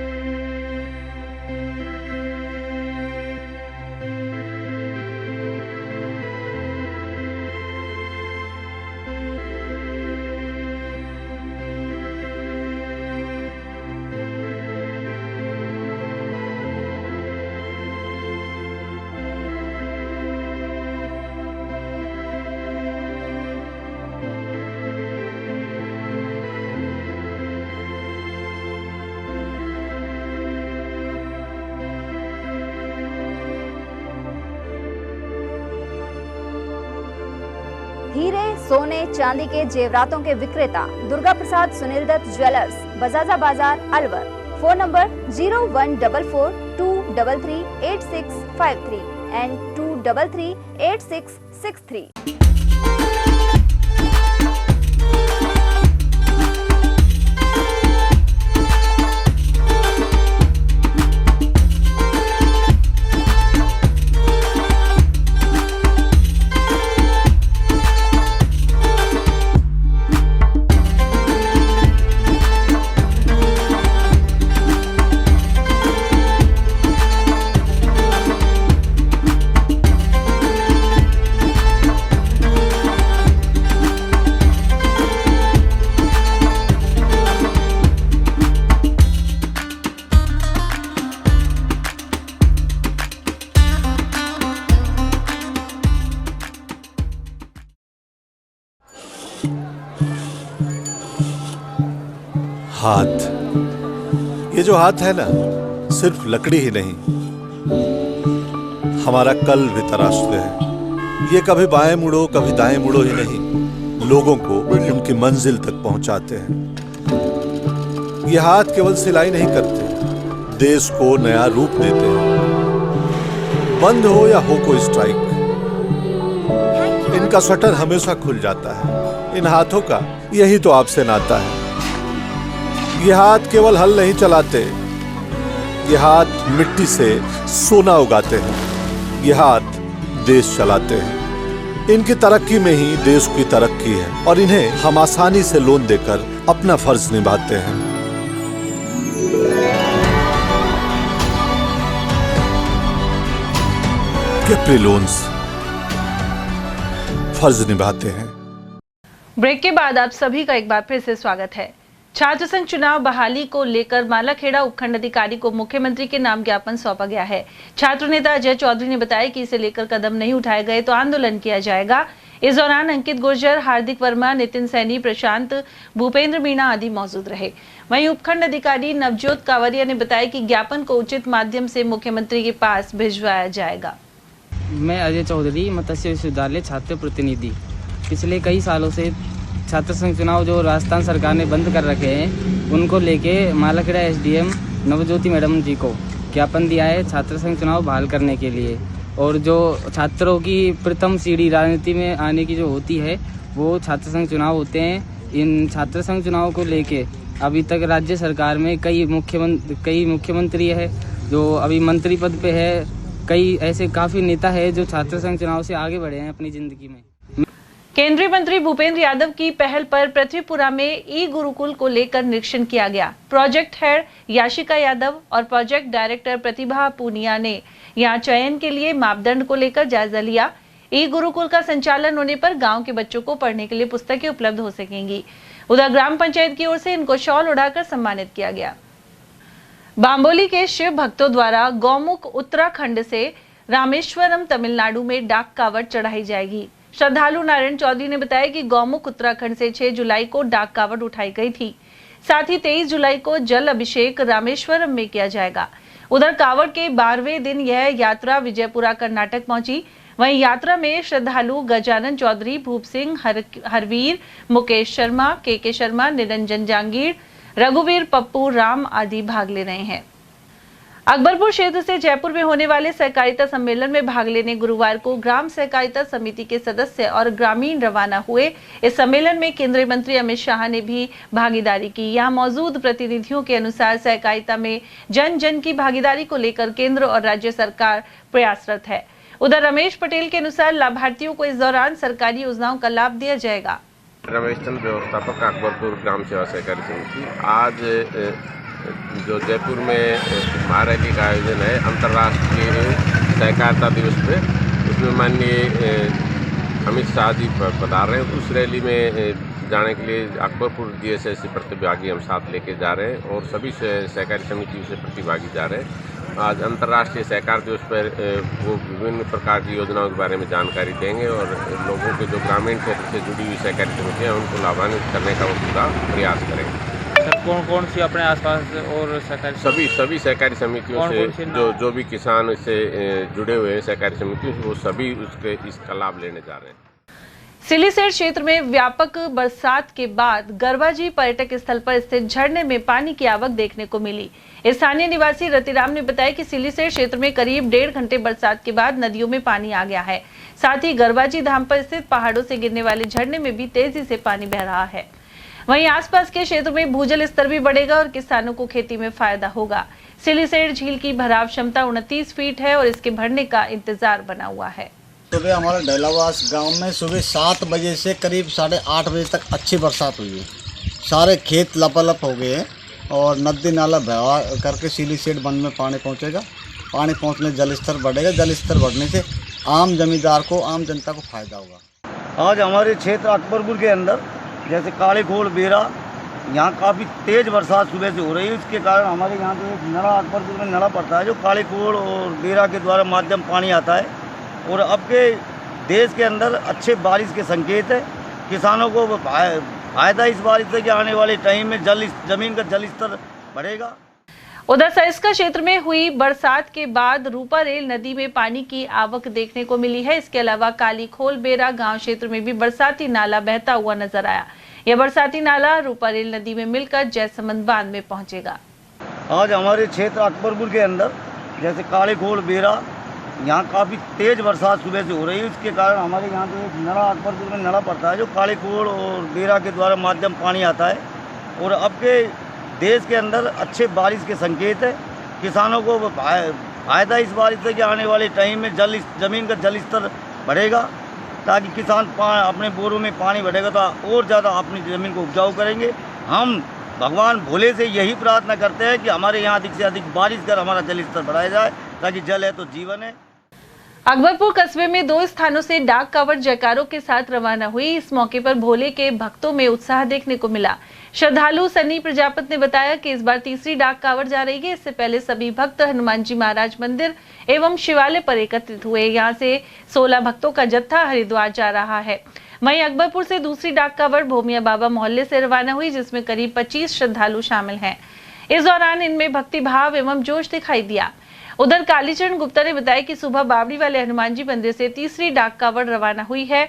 हीरे, सोने, चांदी के जेवरातों के विक्रेता दुर्गा प्रसाद सुनील दत्त ज्वेलर्स, बजाजा बाजार, अलवर। Phone number 0144233853 and 2338663। हाथ, ये जो हाथ है ना, सिर्फ लकड़ी ही नहीं, हमारा कल भी तराशते हैं। ये कभी बाएं मुड़ो कभी दाएं मुड़ो ही नहीं, लोगों को उनकी मंजिल तक पहुंचाते हैं। ये हाथ केवल सिलाई नहीं करते, देश को नया रूप देते हैं। बंद हो या हो कोई स्ट्राइक, इनका शटर हमेशा खुल जाता है। इन हाथों का यही तो आपसे नाता है। ये हाथ केवल हल नहीं चलाते, ये हाथ मिट्टी से सोना उगाते हैं। ये हाथ देश चलाते हैं। इनकी तरक्की में ही देश की तरक्की है और इन्हें हम आसानी से लोन देकर अपना फर्ज निभाते हैं। कैप्री लोन्स, फर्ज निभाते हैं। ब्रेक के बाद आप सभी का एक बार फिर से स्वागत है। छात्र संघ चुनाव बहाली को लेकर मालाखेड़ा उपखंड अधिकारी को मुख्यमंत्री के नाम ज्ञापन सौंपा गया है। छात्र नेता अजय चौधरी ने बताया कि इसे लेकर कदम नहीं उठाए गए तो आंदोलन किया जाएगा। इस दौरान अंकित गुर्जर, हार्दिक वर्मा, नितिन सैनी, प्रशांत, भूपेंद्र मीणा आदि मौजूद रहे। वहीं उपखंड अधिकारी नवजोत कावरिया ने बताया कि ज्ञापन को उचित माध्यम से मुख्यमंत्री के पास भिजवाया जाएगा। मैं अजय चौधरी, मत्स्य विश्वविद्यालय छात्र प्रतिनिधि। पिछले कई सालों से छात्र संघ चुनाव जो राजस्थान सरकार ने बंद कर रखे हैं, उनको लेके मालाखेड़ा एसडीएम नवज्योति मैडम जी को ज्ञापन दिया है छात्र संघ चुनाव बहाल करने के लिए। और जो छात्रों की प्रथम सीढ़ी राजनीति में आने की जो होती है, वो छात्र संघ चुनाव होते हैं। इन छात्र संघ चुनाव को लेके अभी तक राज्य सरकार में कई मुख्यमंत्री है जो अभी मंत्री पद पे है, कई ऐसे काफ़ी नेता है जो छात्र संघ चुनाव से आगे बढ़े हैं अपनी जिंदगी में। केंद्रीय मंत्री भूपेंद्र यादव की पहल पर पृथ्वीपुरा में ई गुरुकुल को लेकर निरीक्षण किया गया। प्रोजेक्ट हेड याशिका यादव और प्रोजेक्ट डायरेक्टर प्रतिभा पूनिया ने यहां चयन के लिए मापदंड को लेकर जायजा लिया। ई गुरुकुल का संचालन होने पर गांव के बच्चों को पढ़ने के लिए पुस्तकें उपलब्ध हो सकेंगी। उधर ग्राम पंचायत की ओर से इनको शॉल उड़ाकर सम्मानित किया गया। बाम्बोली के शिव भक्तों द्वारा गौमुख उत्तराखंड से रामेश्वरम तमिलनाडु में डाक कावड़ चढ़ाई जाएगी। श्रद्धालु नारायण चौधरी ने बताया कि गौमुख उत्तराखंड से 6 जुलाई को डाक कावड़ उठाई गई थी। साथ ही 23 जुलाई को जल अभिषेक रामेश्वरम में किया जाएगा। उधर कावड़ के 12वें दिन यह यात्रा विजयपुरा कर्नाटक पहुंची। वहीं यात्रा में श्रद्धालु गजानन चौधरी, भूप सिंह, हरवीर, मुकेश शर्मा, के शर्मा, निरंजन जांगीर, रघुवीर, पप्पू राम आदि भाग ले रहे हैं। अकबरपुर क्षेत्र से जयपुर में होने वाले सहकारिता सम्मेलन में भाग लेने गुरुवार को ग्राम सहकारिता समिति के सदस्य और ग्रामीण रवाना हुए। इस सम्मेलन में केंद्रीय मंत्री अमित शाह ने भी भागीदारी की। यहां मौजूद प्रतिनिधियों के अनुसार सहकारिता में जन जन की भागीदारी को लेकर केंद्र और राज्य सरकार प्रयासरत है। उधर रमेश पटेल के अनुसार लाभार्थियों को इस दौरान सरकारी योजनाओं का लाभ दिया जाएगा। रमेश चंद, व्यवस्थापक, अकबरपुर ग्राम सेवा सहकारी समिति। आज जो जयपुर में महारैली का आयोजन है अंतर्राष्ट्रीय सहकारिता दिवस पे, उसमें माननीय अमित शाह जी पधार रहे हैं। उस रैली में जाने के लिए अकबरपुर DSS से प्रतिभागी हम साथ लेके जा रहे हैं और सभी सहकारी समितियों से प्रतिभागी जा रहे हैं। आज अंतर्राष्ट्रीय सहकार दिवस पर वो विभिन्न प्रकार की योजनाओं के बारे में जानकारी देंगे और लोगों के जो ग्रामीण क्षेत्र से जुड़ी हुई सहकारी समितियाँ हैं उनको लाभान्वित करने का वो पूरा प्रयास करेंगे। सर, कौन कौन सी अपने आसपास और सहकारी सभी सहकारी समितियों से जो भी किसान इससे जुड़े हुए हैं सहकारी समितियों से, वो सभी इसका लाभ लेने जा रहे हैं। सिलीसेट क्षेत्र में व्यापक बरसात के बाद गरवाजी पर्यटक स्थल पर स्थित झरने में पानी की आवक देखने को मिली। स्थानीय निवासी रतिराम ने बताया कि सिलीसेट क्षेत्र में करीब 1.5 घंटे बरसात के बाद नदियों में पानी आ गया है। साथ ही गरवाजी धाम पर स्थित पहाड़ों से गिरने वाले झरने में भी तेजी से पानी बह रहा है। वहीं आसपास के क्षेत्र में भूजल स्तर भी बढ़ेगा और किसानों को खेती में फायदा होगा। सिलीसेट झील की भराव क्षमता 29 फीट है और इसके भरने का इंतजार बना हुआ है। सुबह हमारे डैलावास गांव में सुबह 7 बजे से करीब 8:30 बजे तक अच्छी बरसात हुई है। सारे खेत लपालप हो गए हैं और नदी नाला बहा करके सिलीसेट बंद में पानी पहुंचेगा। पानी पहुंचने जल स्तर बढ़ेगा। जल स्तर बढ़ने से आम जमींदार को, आम जनता को फायदा होगा। आज हमारे क्षेत्र अकबरपुर के अंदर जैसे काली खोल, बेरा, यहाँ काफ़ी तेज़ बरसात सुबह से हो रही है। इसके कारण हमारे यहाँ तो एक नड़ा, अकबरपुर में नड़ा पड़ता है जो काली खोल और बेरा के द्वारा माध्यम पानी आता है और अब के देश के अंदर अच्छे बारिश के संकेत है। किसानों को फायदा इस बारिश से कि आने वाले टाइम में जमीन का जल स्तर बढ़ेगा। उधर सरिस्का क्षेत्र में हुई बरसात के बाद रूपा रेल नदी में पानी की आवक देखने को मिली है। इसके अलावा काली खोल, बेरा गांव क्षेत्र में भी बरसाती नाला बहता हुआ नजर आया। यह बरसाती नाला रूपा रेल नदी में मिलकर जयसमंद बांध में पहुंचेगा। आज हमारे क्षेत्र अकबरपुर के अंदर जैसे काली खोल, बेरा, यहाँ काफ़ी तेज़ बरसात सुबह से हो रही है। इसके कारण हमारे यहाँ तो एक नड़ा, अकबरपुर में नड़ा पड़ता है जो काली खोल और बेरा के द्वारा माध्यम पानी आता है और अब के देश के अंदर अच्छे बारिश के संकेत है। किसानों को फायदा इस बारिश से कि आने वाले टाइम में जमीन का जल स्तर बढ़ेगा ताकि किसान अपने बोरों में पानी बढ़ेगा तो और ज़्यादा अपनी ज़मीन को उपजाऊ करेंगे। हम भगवान भोले से यही प्रार्थना करते हैं कि हमारे यहाँ अधिक से अधिक बारिश कर हमारा जल स्तर बढ़ाया जाए ताकि जल है तो जीवन है। अकबरपुर कस्बे में 2 स्थानों से डाक कावड़ जयकारों के साथ रवाना हुई। इस मौके पर भोले के भक्तों में उत्साह देखने को मिला। श्रद्धालु सनी प्रजापत ने बताया कि इस बार तीसरी डाक कावड़ जा रही है। इससे पहले सभी भक्त हनुमान जी महाराज मंदिर एवं शिवालय पर एकत्रित हुए। यहाँ से 16 भक्तों का जत्था हरिद्वार जा रहा है। वहीं अकबरपुर से दूसरी डाक कावड़ भोमिया बाबा मोहल्ले से रवाना हुई, जिसमें करीब 25 श्रद्धालु शामिल हैं। इस दौरान इनमें भक्ति भाव एवं जोश दिखाई दिया। उधर कालीचरण गुप्ता ने बताया कि सुबह बावड़ी वाले हनुमान जी मंदिर से तीसरी डाक कावड़ रवाना हुई है।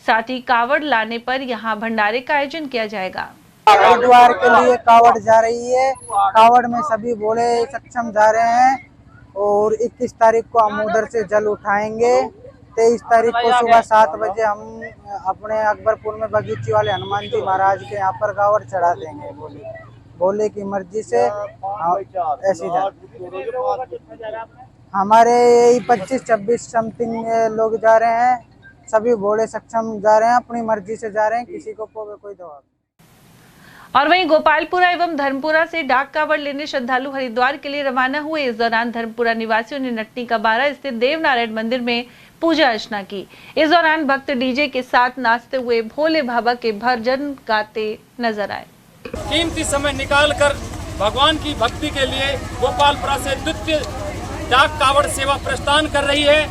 साथ ही कावड़ लाने पर यहाँ भंडारे का आयोजन किया जाएगा। हरिद्वार के लिए कावड़ जा रही है। कावड़ में सभी भोले सक्षम जा रहे हैं और 21 तारीख को हम उधर से जल उठाएंगे। 23 तारीख को सुबह 7 बजे हम अपने अकबरपुर में बगीची वाले हनुमान जी महाराज के यहाँ पर कावड़ चढ़ा देंगे। भोले की मर्जी से ऐसी हमारे 25-26 समथिंग लोग जा रहे हैं। सभी भोले सक्षम जा रहे हैं, अपनी मर्जी से जा रहे हैं, किसी को कोई दबाव। और वहीं गोपालपुरा एवं धर्मपुरा से डाक कावड़ लेने श्रद्धालु हरिद्वार के लिए रवाना हुए। इस दौरान धर्मपुरा निवासियों ने नटनी का बारा स्थित देवनारायण मंदिर में पूजा अर्चना की। इस दौरान भक्त डीजे के साथ नाचते हुए भोले बाबा के भजन गाते नजर आए। कीमती समय निकालकर भगवान की भक्ति के लिए गोपालपुरा से द्वितीय डाक कावड़ सेवा प्रस्थान कर रही है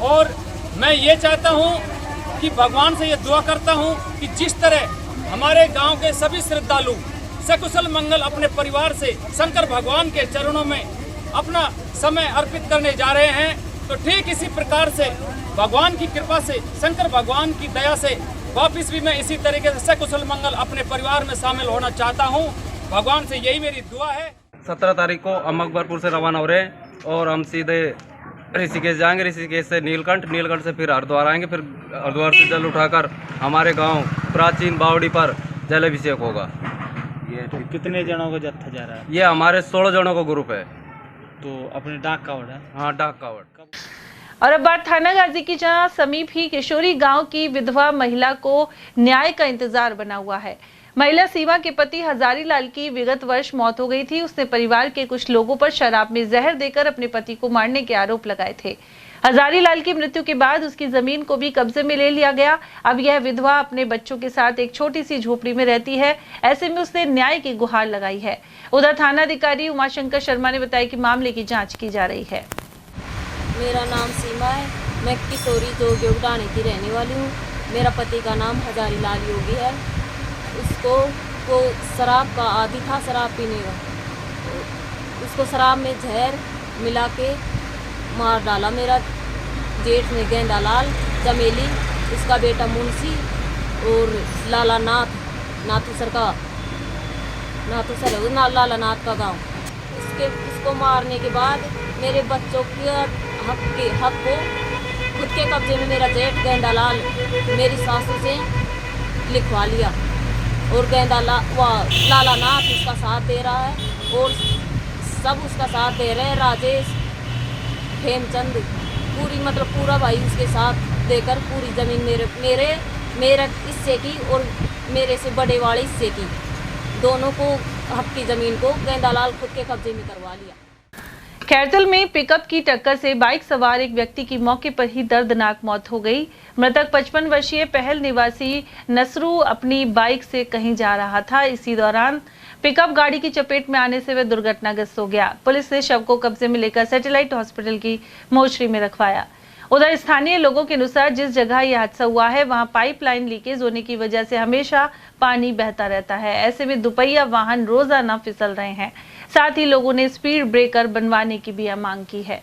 और मैं ये चाहता हूँ कि भगवान से ये दुआ करता हूँ कि जिस तरह हमारे गांव के सभी श्रद्धालु सकुशल मंगल अपने परिवार से शंकर भगवान के चरणों में अपना समय अर्पित करने जा रहे हैं। तो ठीक इसी प्रकार से भगवान की कृपा से, शंकर भगवान की दया से वापिस भी मैं इसी तरीके से सकुशल मंगल अपने परिवार में शामिल होना चाहता हूँ। भगवान से यही मेरी दुआ है। 17 तारीख को हम अकबरपुर से रवाना हो रहे हैं और हम सीधे ऋषिकेश जाएंगे। ऋषिकेश से नीलकंठ से फिर हरिद्वार आएंगे। फिर हरिद्वार से जल उठाकर हमारे गांव प्राचीन बावड़ी पर जल अभिषेक होगा। ये तो कितने जनों का जत्था जा रहा है? ये हमारे 16 जनों का ग्रुप है। तो अपने डाक कावड़ है? हाँ, डाक कावड़। और अब बात थाना गाजी की, जहां समीप ही किशोरी गांव की विधवा महिला को न्याय का इंतजार बना हुआ है। महिला सीमा के पति हजारी लाल की विगत वर्ष मौत हो गई थी। उसने परिवार के कुछ लोगों पर शराब में जहर देकर अपने पति को मारने के आरोप लगाए थे। हजारी लाल की मृत्यु के बाद उसकी जमीन को भी कब्जे में ले लिया गया। अब यह विधवा अपने बच्चों के साथ एक छोटी सी झोपड़ी में रहती है। ऐसे में उसने न्याय की गुहार लगाई है। उधर थाना अधिकारी उमाशंकर शर्मा ने बताया कि मामले की जांच की जा रही है। मेरा नाम सीमा है। मैं किशोरी जोगी उड़ाने की रहने वाली हूँ। मेरा पति का नाम हजारी लाल योगी है। उसको वो शराब का आदी था, शराब पीने का। उसको शराब में जहर मिला के मार डाला। मेरा जेठ ने गेंदा लाल, चमेली, उसका बेटा मुंशी और लाला नाथूसर लाला नाथ का गांव। उसको मारने के बाद मेरे बच्चों के हक को खुद के कब्जे में मेरा जेठ गेंदा लाल मेरी सासू से लिखवा लिया और लाला नाथ उसका साथ दे रहा है और सब उसका साथ दे रहे हैं। राजेश, हेमचंद, पूरा भाई उसके साथ देकर पूरी जमीन मेरे हिस्से की और मेरे से बड़े वाले हिस्से की, दोनों को हक की जमीन को गेंदालाल खुद के कब्जे में करवा लिया। खैरतल में पिकअप की टक्कर से बाइक सवार एक व्यक्ति की मौके पर ही दर्दनाक मौत हो गई। मृतक 55 वर्षीय पहल निवासी नसरू अपनी बाइक से कहीं जा रहा था। इसी दौरान पिकअप गाड़ी की चपेट में आने से वह दुर्घटनाग्रस्त हो गया। पुलिस ने शव को कब्जे में लेकर सैटेलाइट हॉस्पिटल की मोर्चरी में रखवाया। उधर स्थानीय लोगों के अनुसार जिस जगह यह हादसा हुआ है वहां पाइपलाइन लीकेज होने की वजह से हमेशा पानी बहता रहता है। ऐसे में दुपहिया वाहन रोजाना फिसल रहे हैं। साथ ही लोगों ने स्पीड ब्रेकर बनवाने की भी मांग की है।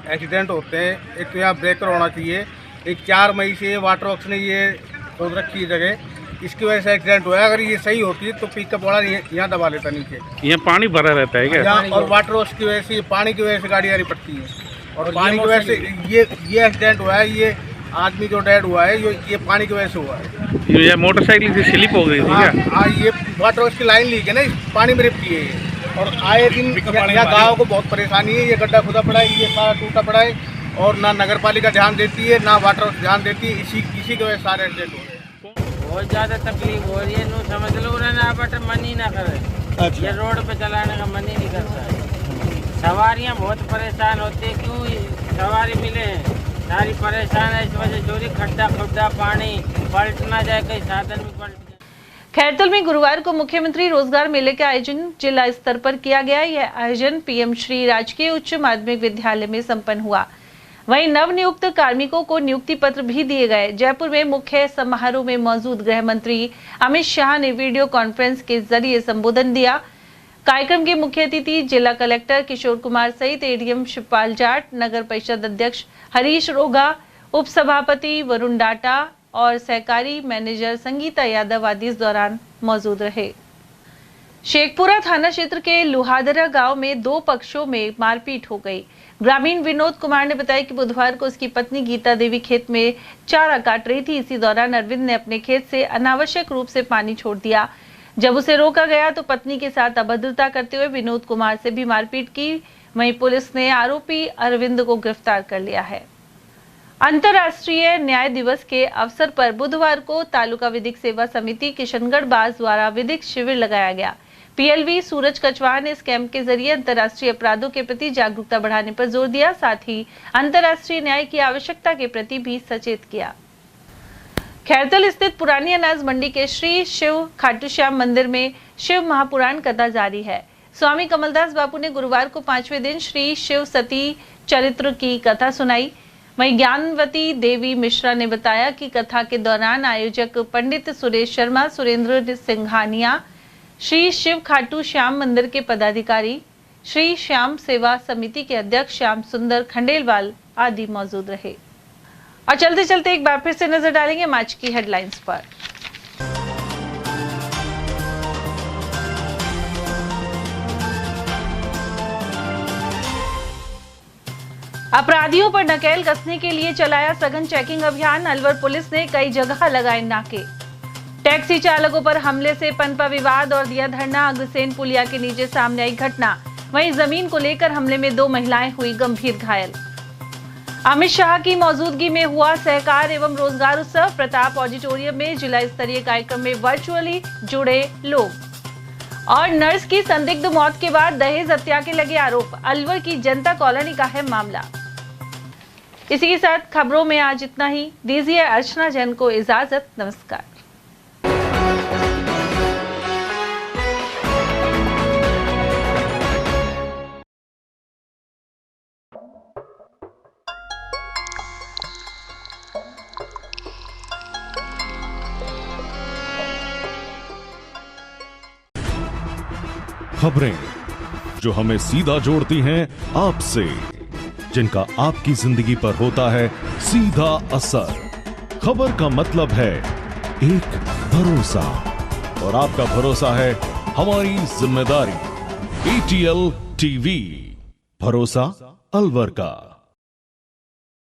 एक्सीडेंट होते हैं, एक तो यहाँ ब्रेकर होना चाहिए। एक 4 मई से वाटर वर्क्स ने ये खोद रखी जगह, इसकी वजह से एक्सीडेंट हुआ। अगर ये सही होती तो पिकअप वाला यहाँ दबा लेता नीचे। यहाँ पानी भरा रहता है क्या? और वाटर वर्क्स की वजह से, पानी की वजह से गाड़ियाँ पड़ती है और पानी की वजह से ये एक्सीडेंट हुआ है। ये आदमी जो डेड हुआ है ये पानी की वजह से हुआ है। ये मोटरसाइकिल से स्लिप हो गई थी क्या? ये वाटर वर्क्स की लाइन लीक है ना, पानी में रिपटी है ये। और आए दिन यहाँ गाँव को बहुत परेशानी है। ये गड्ढा खुदा पड़ा है, ये सारा टूटा पड़ा है और ना नगर पालिका ध्यान देती है ना वाटर वर्क्स ध्यान देती है। इसी की वजह से सारे एक्सीडेंट हो रहे हैं। बहुत ज़्यादा तकलीफ हो रही है। नो समझ लो ना, बट मन ही ना करे। ये रोड पे चलाने का मन ही नहीं करता है। सवारियाँ बहुत परेशान होती है। क्यों सवारी मिले हैं, सारी परेशान है इस वजह चोरी, खड्डा पानी पलट ना जाए, कहीं साधन भी पलट। खैरतल में गुरुवार को मुख्यमंत्री रोजगार मेले का आयोजन जिला स्तर पर किया गया। यह आयोजन पीएम श्री राजकीय उच्च माध्यमिक विद्यालय में संपन्न हुआ। वहीं नवनियुक्त कार्मिकों को नियुक्ति पत्र भी दिए गए। जयपुर में मुख्य समारोह में मौजूद गृह मंत्री अमित शाह ने वीडियो कॉन्फ्रेंस के जरिए संबोधन दिया। कार्यक्रम के मुख्य अतिथि जिला कलेक्टर किशोर कुमार सहित एडीएम शिवपाल जाट, नगर परिषद अध्यक्ष हरीश रोगा, उप सभापति वरुण डाटा और सहकारी मैनेजर संगीता यादव आदि इस दौरान मौजूद रहे। शेखपुरा थाना क्षेत्र के लुहादरा गांव में 2 पक्षों में मारपीट हो गई। ग्रामीण विनोद कुमार ने बताया कि बुधवार को उसकी पत्नी गीता देवी खेत में चारा काट रही थी। इसी दौरान अरविंद ने अपने खेत से अनावश्यक रूप से पानी छोड़ दिया। जब उसे रोका गया तो पत्नी के साथ अभद्रता करते हुए विनोद कुमार से भी मारपीट की। वहीं पुलिस ने आरोपी अरविंद को गिरफ्तार कर लिया है। अंतर्राष्ट्रीय न्याय दिवस के अवसर पर बुधवार को तालुका विधिक सेवा समिति किशनगढ़ बाज द्वारा विधिक शिविर लगाया गया। पीएलवी सूरज कचवाहा ने इस कैंप के जरिए अंतर्राष्ट्रीय अपराधों के प्रति जागरूकता बढ़ाने पर जोर दिया। साथ ही अंतर्राष्ट्रीय न्याय की आवश्यकता के प्रति भी सचेत किया। खैरतल स्थित पुरानी अनाज मंडी के श्री शिव खाटू श्याम मंदिर में शिव महापुराण कथा जारी है। स्वामी कमलदास बापू ने गुरुवार को 5वें दिन श्री शिव सती चरित्र की कथा सुनाई। वहीं ज्ञानवती देवी मिश्रा ने बताया कि कथा के दौरान आयोजक पंडित सुरेश शर्मा, सुरेंद्र सिंघानिया, श्री शिव खाटू श्याम मंदिर के पदाधिकारी, श्री श्याम सेवा समिति के अध्यक्ष श्याम सुंदर खंडेलवाल आदि मौजूद रहे। और चलते चलते एक बार फिर से नजर डालेंगे आज की हेडलाइंस पर। अपराधियों पर नकेल कसने के लिए चलाया सघन चेकिंग अभियान। अलवर पुलिस ने कई जगह लगाए नाके। टैक्सी चालकों पर हमले से पनपा विवाद और दिया धरना। अग्रसेन पुलिया के नीचे सामने आई घटना। वहीं जमीन को लेकर हमले में 2 महिलाएं हुई गंभीर घायल। अमित शाह की मौजूदगी में हुआ सहकार एवं रोजगार उत्सव। प्रताप ऑडिटोरियम में जिला स्तरीय कार्यक्रम में वर्चुअली जुड़े लोग। और नर्स की संदिग्ध मौत के बाद दहेज हत्या के लगे आरोप। अलवर की जनता कॉलोनी का है मामला। इसी के साथ खबरों में आज इतना ही। दीजिए अर्चना जैन को इजाजत। नमस्कार। खबरें जो हमें सीधा जोड़ती हैं आपसे, जिनका आपकी जिंदगी पर होता है सीधा असर। खबर का मतलब है एक भरोसा, और आपका भरोसा है हमारी जिम्मेदारी। ATL TV, भरोसा अलवर का।